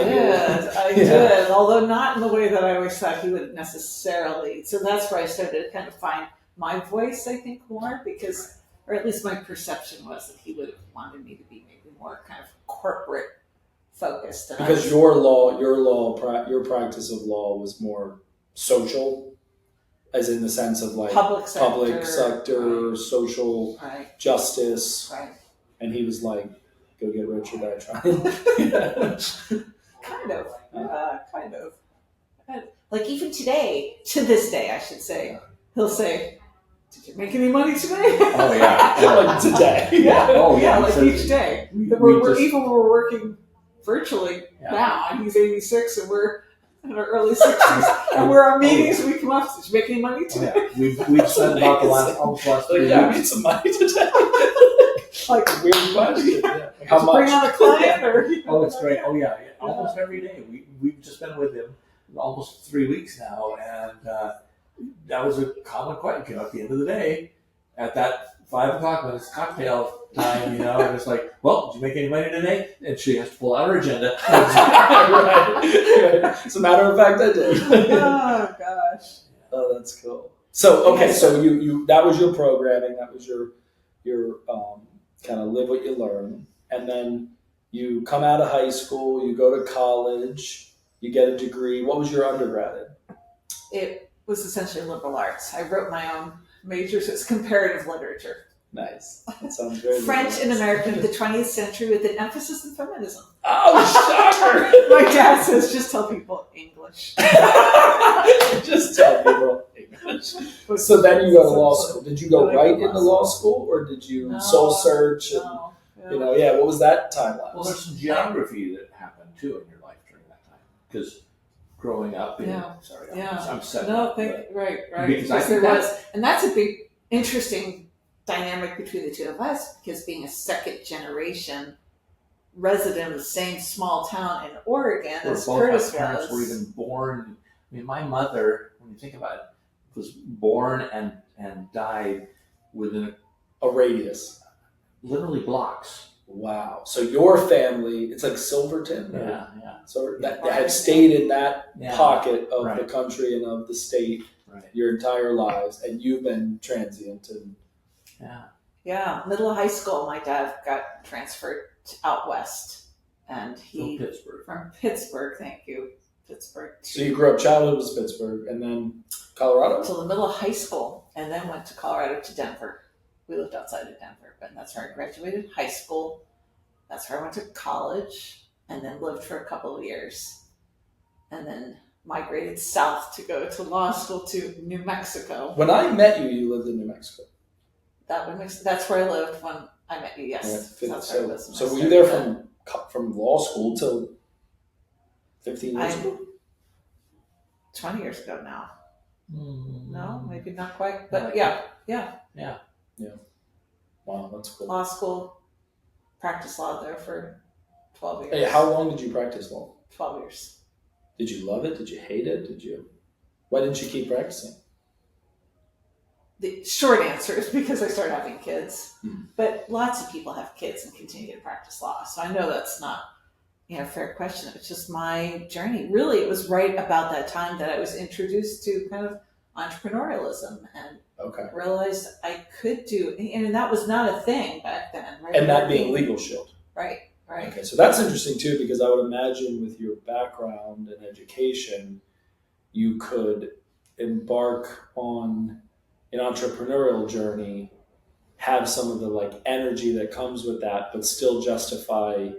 did. Although not in the way that I always thought he would necessarily. So that's where I started to kind of find my voice, I think, more, because, or at least my perception was that he would have wanted me to be maybe more kind of corporate focused. Because your practice of law was more social, as in the sense of public sector, right. Social justice, right. And he was go get rich or die trying. kind of. Even today, to this day, I should say, he'll say, "Did you make any money today?" Oh yeah, today. Yeah. Oh yeah. Each day. Even when we're working virtually now, and he's 86, and we're in our early 60s, and we're on meetings. We come up. Did you make any money today? We've spent about the last 3 weeks. I made some money today. Like, Weird question. Yeah. Like, how bring much? on a client or? Oh, it's great. Oh, yeah. Almost every day. We've just been with him almost 3 weeks now, and that was a common question. At the end of the day, at that 5 o'clock when it's cocktail time, and it's like, well, did you make any money today? And she has to pull out her agenda. Right. As a matter of fact, I did. Oh gosh. Oh, that's cool. So okay, so you that was your programming. That was your kind of live what you learn, and then you come out of high school. You go to college. You get a degree. What was your undergrad in? It was essentially liberal arts. I wrote my own major, so it's comparative literature. Nice. That sounds very French and American of the 20th century with an emphasis in feminism. Oh, shocker! My dad says, just tell people English. Just tell people English. So then you go to law school. Did you go right into law school, or did you soul search? And, what was that timeline? Well, there's some geography that happened too in your life during that time, because growing up in, I'm setting up. Right. Because I think there was, and that's a big, interesting dynamic between the two of us, because being a second generation resident of the same small town in Oregon as Curtis was. Both our parents were even born. I mean, my mother, when you think about it, was born and died within a radius, literally blocks. Wow. So your family, it's like Silverton? Yeah. So that had stayed in that pocket of the country and of the state your entire lives, and you've been transient. And Yeah. Middle of high school, my dad got transferred out west, and from Pittsburgh. Thank you, Pittsburgh. So you grew up, childhood was Pittsburgh, and then Colorado? Until the middle of high school, and then went to Colorado to Denver. We lived outside of Denver, but that's where I graduated high school. That's where I went to college, and then lived for a couple of years, and then migrated south to go to law school to New Mexico. When I met you, you lived in New Mexico. That's where I lived when I met you. Yes, that's where I was. So were you there from law school till 15 years ago? 20 years ago now. Mm. No, maybe not quite, but yeah. Wow, that's cool. Law school, practiced law there for 12 years. Hey, how long did you practice law? 12 years. Did you love it? Did you hate it? Why didn't you keep practicing? The short answer is because I started having kids. Mm-hmm. But lots of people have kids and continue to practice law. So I know that's not a fair question. It was just my journey. Really, it was right about that time that I was introduced to kind of entrepreneurialism and realized I could do, and that was not a thing back then. Right? And that being Legal Shield. Right. Okay, so that's interesting too, because I would imagine with your background and education, you could embark on an entrepreneurial journey, have some of the energy that comes with that, but still justify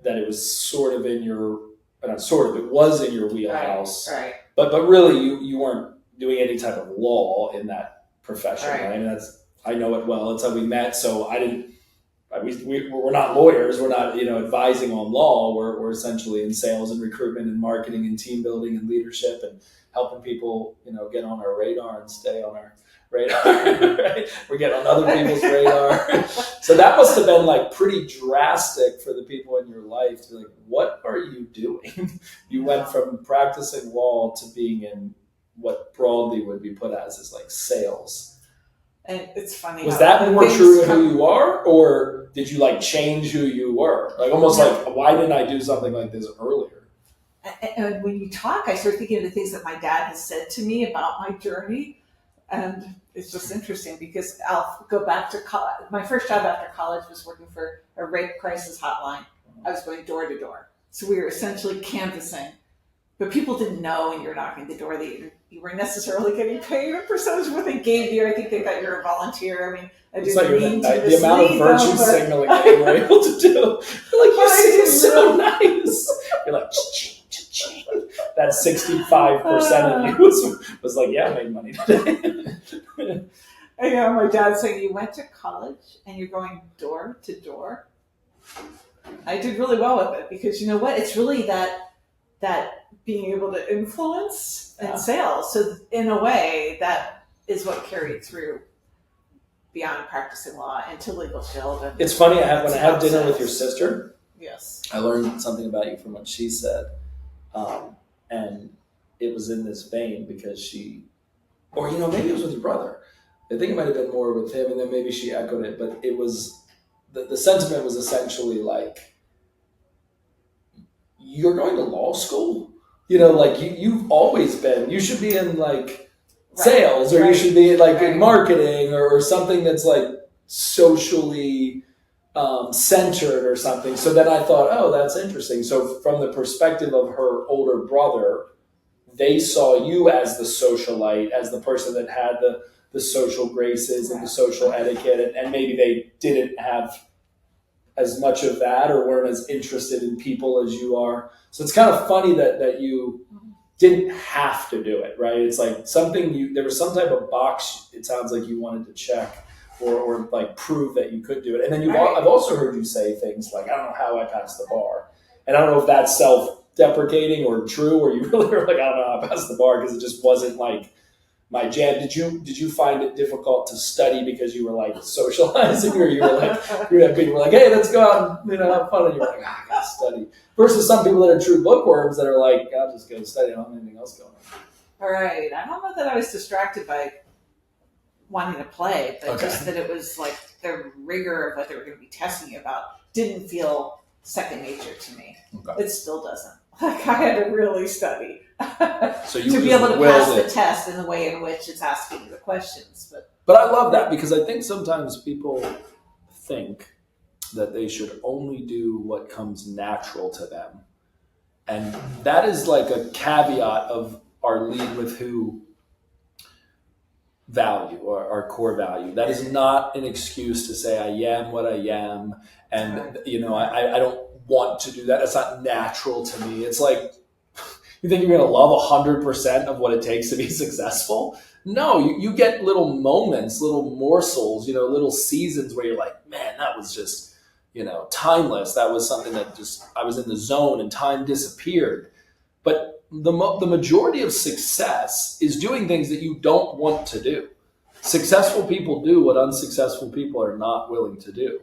that it was sort of in your, it was in your wheelhouse. Right. But really you weren't doing any type of law in that profession, right? I mean, I know it well. It's how we met. So we're not lawyers. We're not, advising on law. We're essentially in sales and recruitment and marketing and team building and leadership and helping people, get on our radar and stay on our radar. Right? We're getting on other people's radar. So that must have been pretty drastic for the people in your life to be like, what are you doing? You went from practicing law to being in what broadly would be put as sales. And it's funny. Was that more true to who you are, or did you change who you were? Why didn't I do something like this earlier? And when you talk, I start thinking of the things that my dad has said to me about my journey. And it's just interesting because I'll go back to college. My first job after college was working for a rape crisis hotline. I was going door to door. So we were essentially canvassing. But people didn't know when you were knocking the door that you weren't necessarily getting paid a percentage of what they gave you. I think they thought you were a volunteer. I mean, I didn't mean to the amount of virtue signaling that you were able to do. You seem so nice. You're like, cha-ching. That 65% of you was like, yeah, I made money today. My dad saying, you went to college and you're going door to door. I did really well with it because you know what? It's really that being able to influence and sales. So in a way, that is what carried through beyond practicing law into legal field. And It's funny. When I had dinner with your sister, yes, I learned something about you from what she said, and it was in this vein because or maybe it was with your brother. I think it might have been more with him, and then maybe she echoed it. But it was the sentiment was essentially like, "You're going to law school. Like you've always been. You should be in like." Sales, or you should be like in marketing or something that's like socially centered or something. So then I thought, oh, that's interesting. So from the perspective of her older brother, they saw you as the socialite, as the person that had the social graces and the social etiquette, and maybe they didn't have as much of that or weren't as interested in people as you are. So it's kind of funny that you didn't have to do it, right? It's like there was some type of box, it sounds like you wanted to check or like prove that you could do it. And then I've also heard you say things like, I don't know how I passed the bar. And I don't know if that's self-deprecating or true, or you really were like, I don't know how I passed the bar because it just wasn't like my jam. Did you find it difficult to study because you were like socializing, or you were like, people were like, hey, let's go out and have fun, and you were like, I gotta study. Versus some people that are true bookworms that are like, I'll just go study, I don't have anything else going on. All right. I don't know that I was distracted by wanting to play, but just that it was like the rigor of what they were going to be testing you about didn't feel second nature to me. Okay. It still doesn't. Like I had to really study so you to be able to pass the test in the way in which it's asking you the questions. But I love that because I think sometimes people think that they should only do what comes natural to them. And that is like a caveat of our lead with who value, or our core value. That is not an excuse to say I am what I am. And, I don't want to do that. It's not natural to me. It's like, you think you're going to love 100% of what it takes to be successful? No, you get little moments, little morsels, little seasons where you're like, man, that was just, timeless. That was something that just, I was in the zone and time disappeared. But the majority of success is doing things that you don't want to do. Successful people do what unsuccessful people are not willing to do.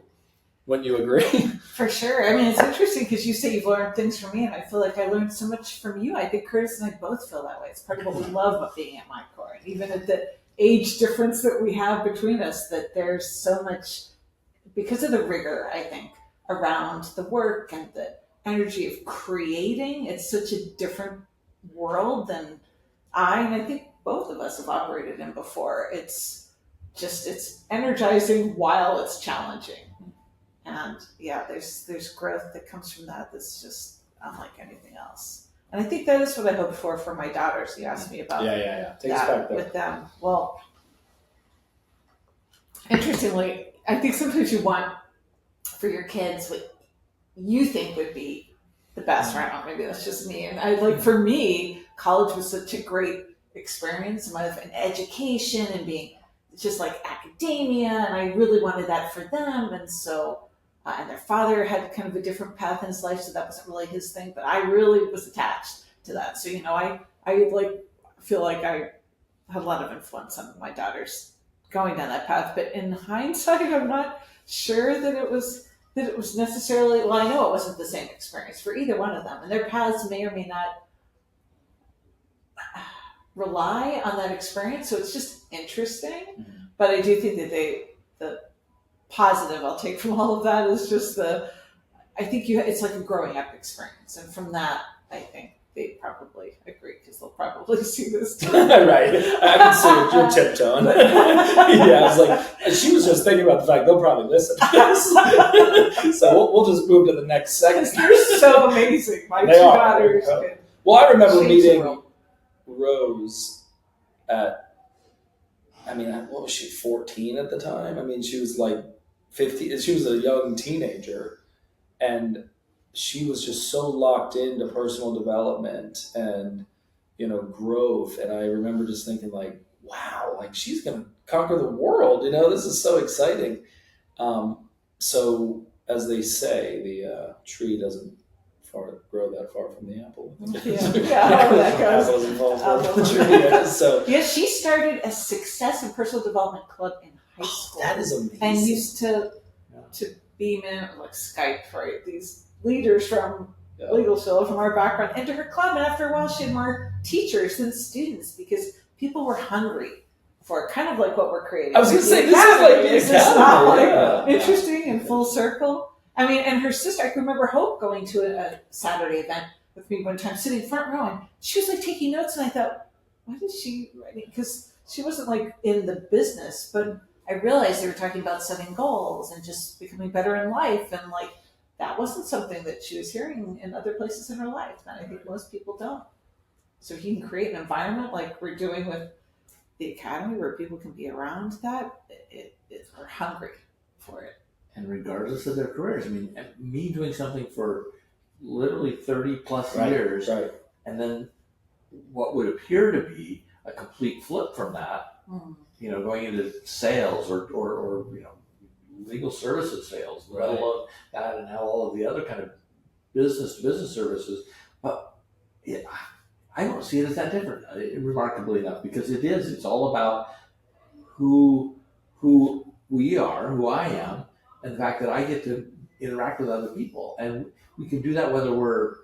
Wouldn't you agree? For sure. I mean, it's interesting because you say you've learned things from me, and I feel like I learned so much from you. I think Curtis and I both feel that way. It's part of what we love about being at my core. And even at the age difference that we have between us, that there's so much, because of the rigor, I think, around the work and the energy of creating. It's such a different world than and I think both of us have operated in before. It's energizing while it's challenging. And there's growth that comes from that that's just unlike anything else. And I think that is what I hope for my daughters. You asked me about Take us back there. With them. Well, interestingly, I think sometimes you want for your kids what you think would be the best round. Maybe that's just me. And for me, college was such a great experience of an education and being just like academia. And I really wanted that for them. And so, and their father had kind of a different path in his life. So that wasn't really his thing, but I really was attached to that. So, I feel like I had a lot of influence on my daughters going down that path. But in hindsight, I'm not sure that it was necessarily, I know it wasn't the same experience for either one of them, and their paths may or may not rely on that experience. So it's just interesting. Mm-hmm. But I do think that the positive I'll take from all of that is just I think it's like a growing up experience. And from that, I think they probably agree because they'll probably see this too. Right. I can see you're tiptoeing. Yeah, I was like, she was just thinking about the fact they'll probably listen. So we'll just move to the next segment. They're so amazing. My two daughters. Well, I remember meeting Rose at, what was she, 14 at the time? She was like 15. She was a young teenager. And she was just so locked into personal development and, growth. And I remember just thinking like, wow, like she's going to conquer the world. This is so exciting. So as they say, the tree doesn't grow that far from the apple. How that goes. Apples fall from the tree. So she started a success and personal development club in high school. That is amazing. And used to Yeah. beam in like Skype, right? These leaders from Yeah. legal school from our background into her club, and after a while, she had more teachers than students because people were hungry for it, kind of like what we're creating. I was going to say, The this is like the Is this not academy. like Yeah. interesting and full circle? I mean, and her sister, I can remember Hope going to a Saturday event with me one time, sitting front row, and she was like taking notes, and I thought, what is she writing? Because she wasn't like in the business, but I realized they were talking about setting goals and just becoming better in life, and like that wasn't something that she was hearing in other places in her life, and I think most people don't. So he can create an environment like we're doing with the academy where people can be around that. We're hungry for it. And regardless of their careers, I mean, me doing something for literally 30 plus Right, years, right. and then what would appear to be a complete flip from that, you know, going into sales or you know, legal services sales, let alone that, and how all of the other kind of business to business services. But I don't see it as that different, remarkably enough, because it's all about who we are, who I am, and the fact that I get to interact with other people. And we can do that whether we're,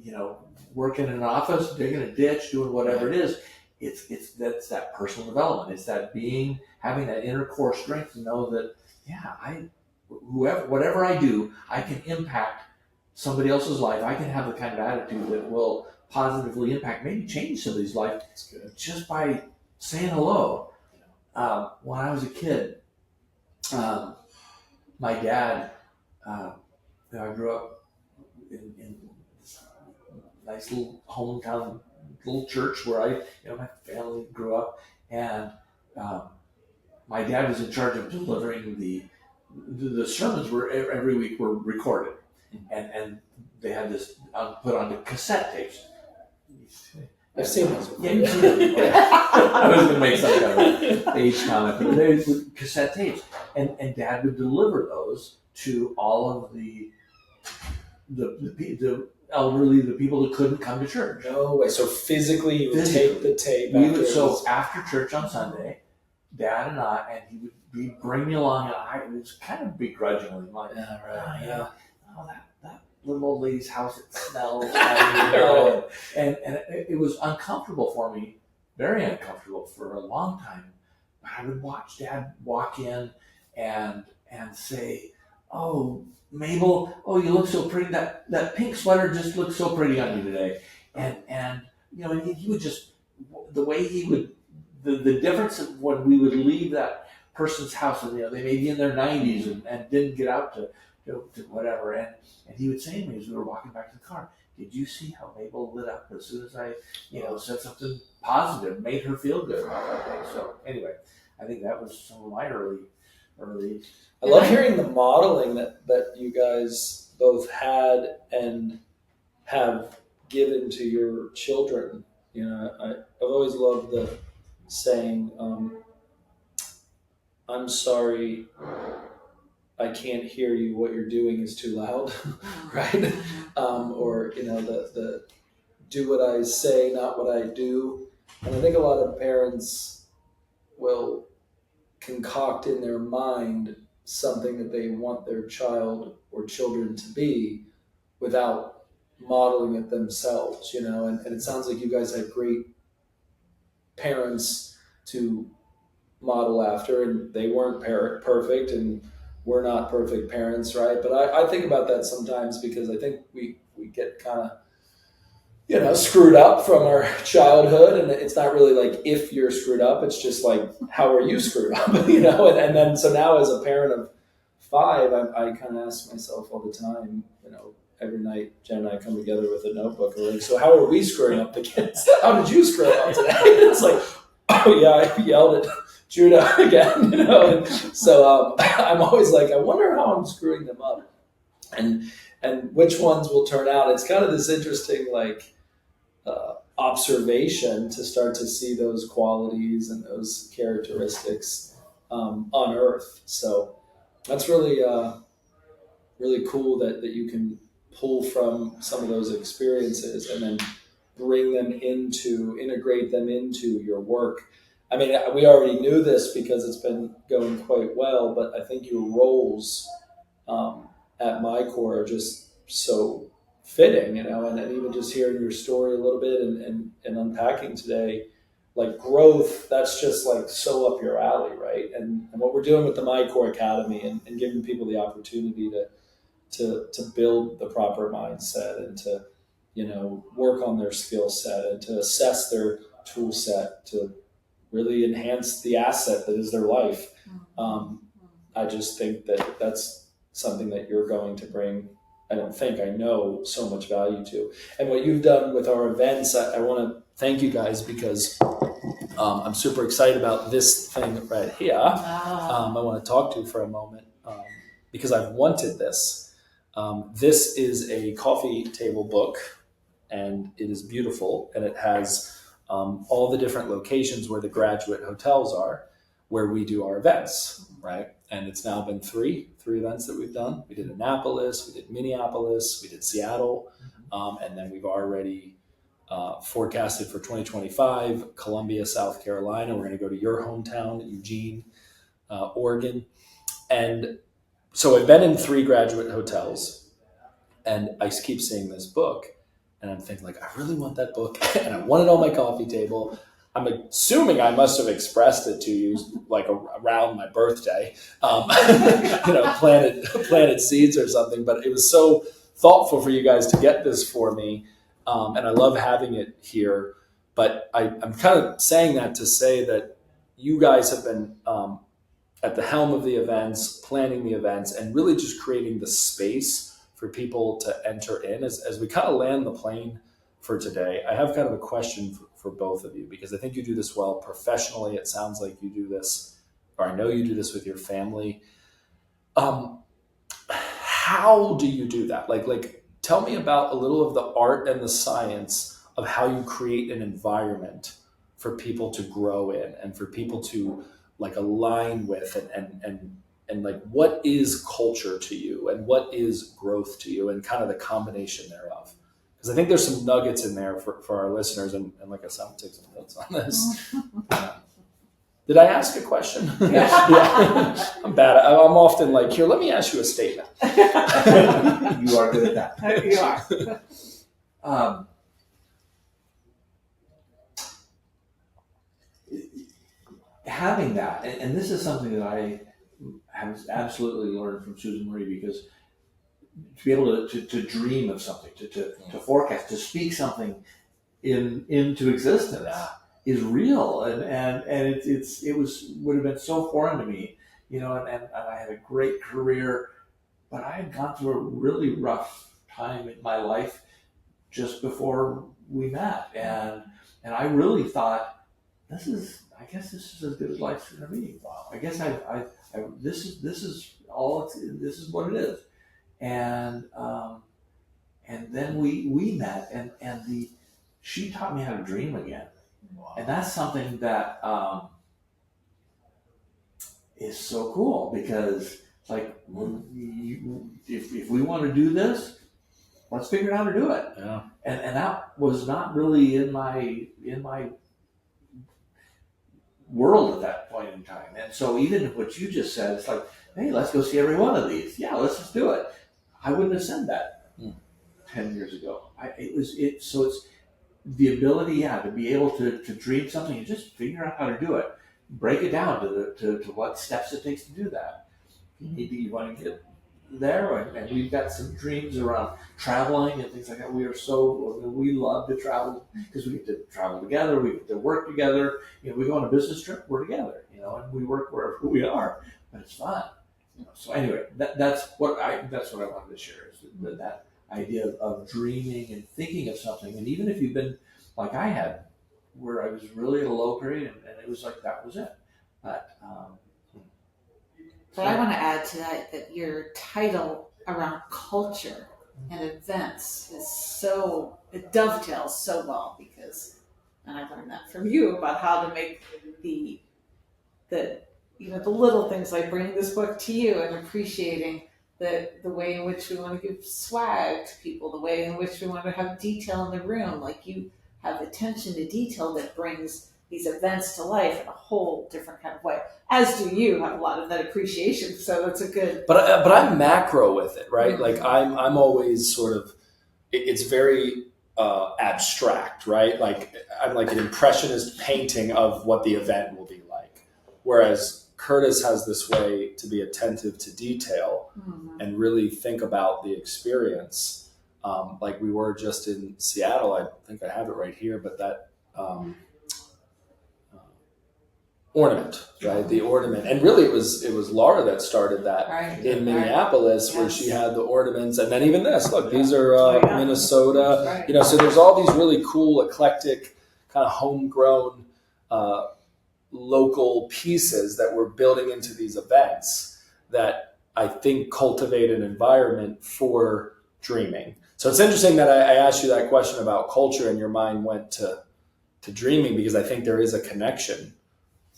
you know, working in an office, digging a ditch, doing whatever it is. That's that personal development. It's that having that inner core strength to know that, whatever I do, I can impact somebody else's life. I can have the kind of attitude that will positively impact, maybe change somebody's life just by saying hello. When I was a kid, my dad, I grew up in this nice little hometown, little church where my family grew up, and my dad was in charge of delivering the sermons every week were recorded, and they had this put on the cassette tapes. I've seen those. Yeah, you've seen them. I was going to make some kind of age comment, but they were cassette tapes, and Dad would deliver those to all of the elderly, the people that couldn't come to church. No way. So physically, you would take the tape. After church on Sunday, Dad and I, and he'd bring me along, and it was kind of begrudgingly, like, that little old lady's house, it smells, and it was uncomfortable for me, very uncomfortable for a long time. But I would watch Dad walk in and say, "Oh, Mabel, you look so pretty. That pink sweater just looks so pretty on you today." And you know, and he would just, the way he would, the difference of when we would leave that person's house, and they may be in their 90s and didn't get out to whatever, and he would say to me as we were walking back to the car, "Did you see how Mabel lit up as soon as I said something positive, made her feel good about that day?" So anyway, I think that was some of my early. I love hearing the modeling that you guys both had and have given to your children. I've always loved the saying, "I'm sorry, I can't hear you. What you're doing is too loud," right? Or the "do what I say, not what I do." And I think a lot of parents will concoct in their mind something that they want their child or children to be without modeling it themselves, and it sounds like you guys had great parents to model after, and they weren't perfect, and we're not perfect parents, right? But I think about that sometimes because I think we get kind of screwed up from our childhood, and it's not really like if you're screwed up, it's just like how are you screwed up, and then so now as a parent of 5, I kind of ask myself all the time, every night Jen and I come together with a notebook, and we're like, so how are we screwing up the kids? How did you screw up today? It's like, oh yeah, I yelled at Judah again, and so I'm always like, I wonder how I'm screwing them up, and which ones will turn out. It's kind of this interesting observation to start to see those qualities and those characteristics unearthed. So that's really really cool that you can pull from some of those experiences and then integrate them into your work. I mean, we already knew this because it's been going quite well, but I think your roles at MyCore are just so fitting, and even just hearing your story a little bit and unpacking today, like growth, that's just like so up your alley, right? And what we're doing with the MyCore Academy and giving people the opportunity to build the proper mindset and to, work on their skill set and to assess their tool set to really enhance the asset that is their life. I just think that that's something that you're going to bring. I know so much value to. And what you've done with our events, I want to thank you guys because I'm super excited about this thing right here. I want to talk to you for a moment because I've wanted this. This is a coffee table book, and it is beautiful, and it has all the different locations where the graduate hotels are, where we do our events, right? And it's now been three events that we've done. We did Annapolis, we did Minneapolis, we did Seattle, and then we've already forecasted for 2025, Columbia, South Carolina. We're going to go to your hometown, Eugene, Oregon. And so I've been in 3 graduate hotels, and I keep seeing this book, and I'm thinking, like, I really want that book, and I want it on my coffee table. I'm assuming I must have expressed it to you like around my birthday, planted seeds or something. But it was so thoughtful for you guys to get this for me, and I love having it here. But I'm kind of saying that to say that you guys have been at the helm of the events, planning the events, and really just creating the space for people to enter in. As we kind of land the plane for today, I have kind of a question for both of you, because I think you do this well professionally. It sounds like you do this, or I know you do this with your family. How do you do that? Like, tell me about a little of the art and the science of how you create an environment for people to grow in and for people to like align with and like, what is culture to you and what is growth to you, and kind of the combination thereof. Because I think there's some nuggets in there for our listeners, and like I said, I'm take some notes on this. Did I ask a question? Yeah. I'm bad. I'm often like, here, let me ask you a statement. You are good at that. You are. Having that, and this is something that I have absolutely learned from Susan-Marie, because to be able to dream of something, to forecast, to speak something into existence is real, and it would have been so foreign to me, and I had a great career, but I had gone through a really rough time in my life just before we met, and I really thought, I guess this is as good as life's going to be. Wow. I guess this is what it is. And then we met, and she taught me how to dream again. Wow. And that's something that is so cool, because it's like, if we want to do this, let's figure out how to do it. Yeah. And that was not really in my world at that point in time. And so even what you just said, it's like, hey, let's go see every one of these. Yeah, let's just do it. I wouldn't have said that 10 years ago. So it's the ability, to be able to dream something and just figure out how to do it. Break it down to what steps it takes to do that. You want to get there, and we've got some dreams around traveling and things like that. We love to travel because we get to travel together, we get to work together. We go on a business trip, we're together, and we work wherever we are, but it's fun. So anyway, that's what I wanted to share, is that idea of dreaming and thinking of something. And even if you've been like I had, where I was really at a low period, and it was like that was it. But I want to add to that your title around culture and events it dovetails so well, because, and I learned that from you about how to make the little things, like bringing this book to you and appreciating the way in which we want to give swag to people, the way in which we want to have detail in the room. Like, you have attention to detail that brings these events to life in a whole different kind of way. As do you have a lot of that appreciation. So it's a good. But I'm macro with it, right? Mm-hmm. Like I'm always sort of, it's very abstract, right? Like I'm like an impressionist painting of what the event will be like. Whereas Curtis has this way to be attentive to detail and really think about the experience. Like we were just in Seattle, I think I have it right here, but that ornament, right? The ornament. And really it was Laura that started that in Minneapolis, where she had the ornaments. And then even this, look, these are Minnesota, you know, so there's all these really cool, eclectic, kind of homegrown, local pieces that we're building into these events that I think cultivate an environment for dreaming. So it's interesting that I asked you that question about culture and your mind went to dreaming, because I think there is a connection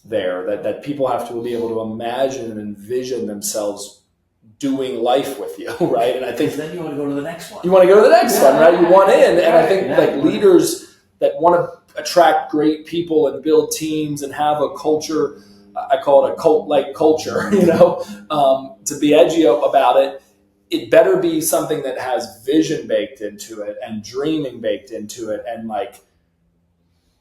there that people have to be able to imagine and envision themselves doing life with you, right? And I think then you want to go to the next one. You want to go to the next one, right? You want in, and I think like leaders that want to attract great people and build teams and have a culture, I call it a cult-like culture, you know, to be edgy about it. It better be something that has vision baked into it and dreaming baked into it and like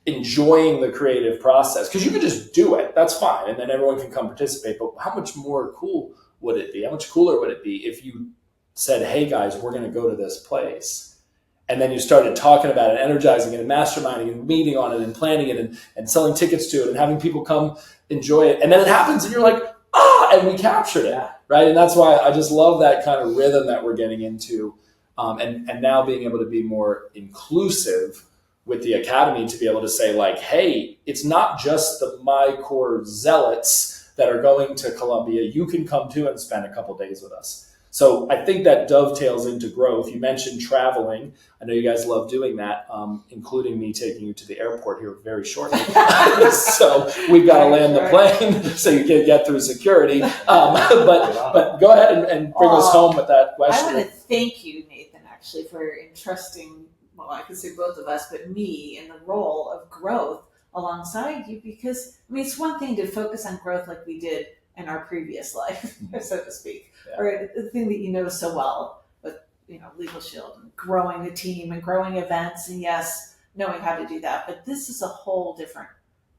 enjoying the creative process, because you could just do it, that's fine, and then everyone can come participate, but how much more cool would it be, how much cooler would it be if you said, hey guys, we're going to go to this place, and then you started talking about it, energizing it and masterminding and meeting on it and planning it and selling tickets to it and having people come enjoy it, and then it happens and you're like, and we captured it, right? And that's why I just love that kind of rhythm that we're getting into, and now being able to be more inclusive with the academy, to be able to say like, hey, it's not just the MyCore zealots that are going to Columbia. You can come too and spend a couple days with us. So I think that dovetails into growth. You mentioned traveling. I know you guys love doing that, including me taking you to the airport here very shortly. So we've got to land the plane so you can get through security. But go ahead and bring us home with that question. I want to thank you, Nathan, actually, for entrusting, well, I could say both of us, but me, in the role of growth alongside you, because I mean, it's one thing to focus on growth like we did in our previous life, so to speak, or the thing that you know so well with, you know, Legal Shield and growing the team and growing events, and yes, knowing how to do that. But this is a whole different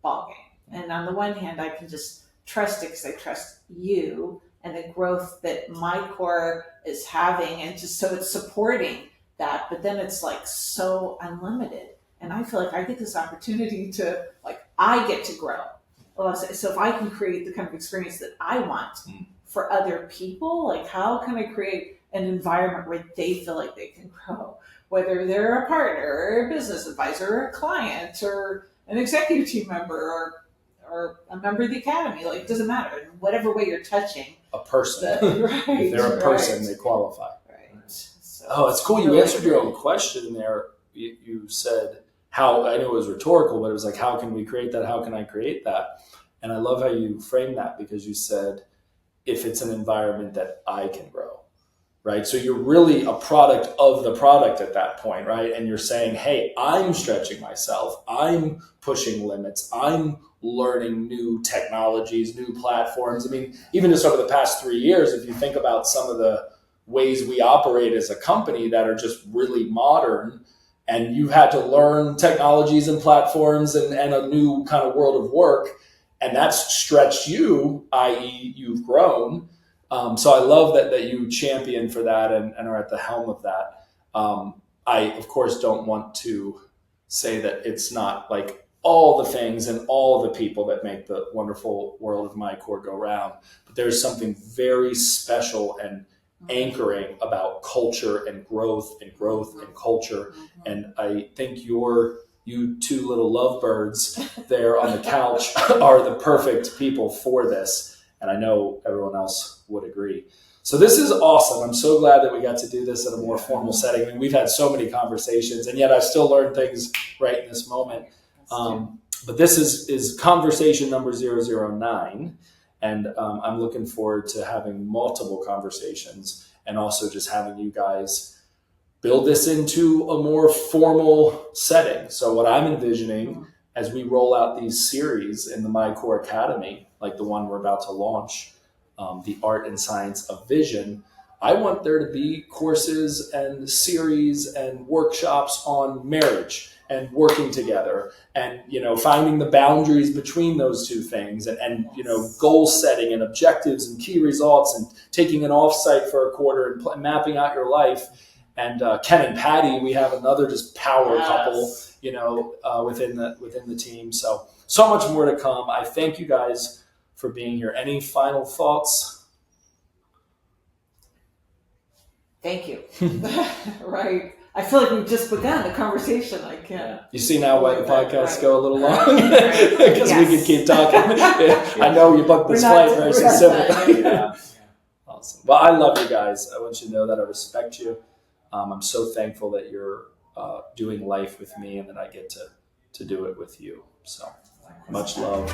ballgame. And on the one hand, I can just trust it because I trust you and the growth that MyCore is having, and just so it's supporting that, but then it's like so unlimited, and I feel like I get this opportunity to, like, I get to grow. So if I can create the kind of experience that I want for other people, like how can I create an environment where they feel like they can grow, whether they're a partner or a business advisor or a client or an executive team member or a member of the academy, like it doesn't matter, in whatever way you're touching a person. Right, if they're a person, they qualify. So it's cool. You answered your own question there. You said how, I know it was rhetorical, but it was like, how can we create that? How can I create that? And I love how you framed that, because you said, if it's an environment that I can grow, right? So you're really a product of the product at that point, right? And you're saying, hey, I'm stretching myself. I'm pushing limits. I'm learning new technologies, new platforms. I mean, even just over the past 3 years, if you think about some of the ways we operate as a company that are just really modern, and you've had to learn technologies and platforms and a new kind of world of work, and that's stretched you, i.e. you've grown. So I love that you champion for that and are at the helm of that. I, of course, don't want to say that it's not like all the things and all the people that make the wonderful world of MyCore go round, but there's something very special and anchoring about culture and growth and culture. And I think you two little lovebirds there on the couch are the perfect people for this. And I know everyone else would agree. So this is awesome. I'm so glad that we got to do this in a more formal setting. I mean, we've had so many conversations, and yet I still learn things right in this moment. But this is conversation number 009. And I'm looking forward to having multiple conversations, and also just having you guys build this into a more formal setting. So what I'm envisioning as we roll out these series in the My Core Academy, like the one we're about to launch, the Art and Science of Vision, I want there to be courses and series and workshops on marriage and working together and, finding the boundaries between those two things and goal setting and objectives and key results and taking an offsite for a quarter and mapping out your life. And Ken and Patty, we have another just power couple, within the team. So much more to come. I thank you guys for being here. Any final thoughts? Thank you. Right. I feel like we've just begun the conversation. I can't. You see now why the podcasts right. go a little long? Because Yes. we could keep talking. I know you booked this flight very specifically. Yeah. Awesome. Well, I love you guys. I want you to know that I respect you. I'm so thankful that you're doing life with me and that I get to do it with you. So much love.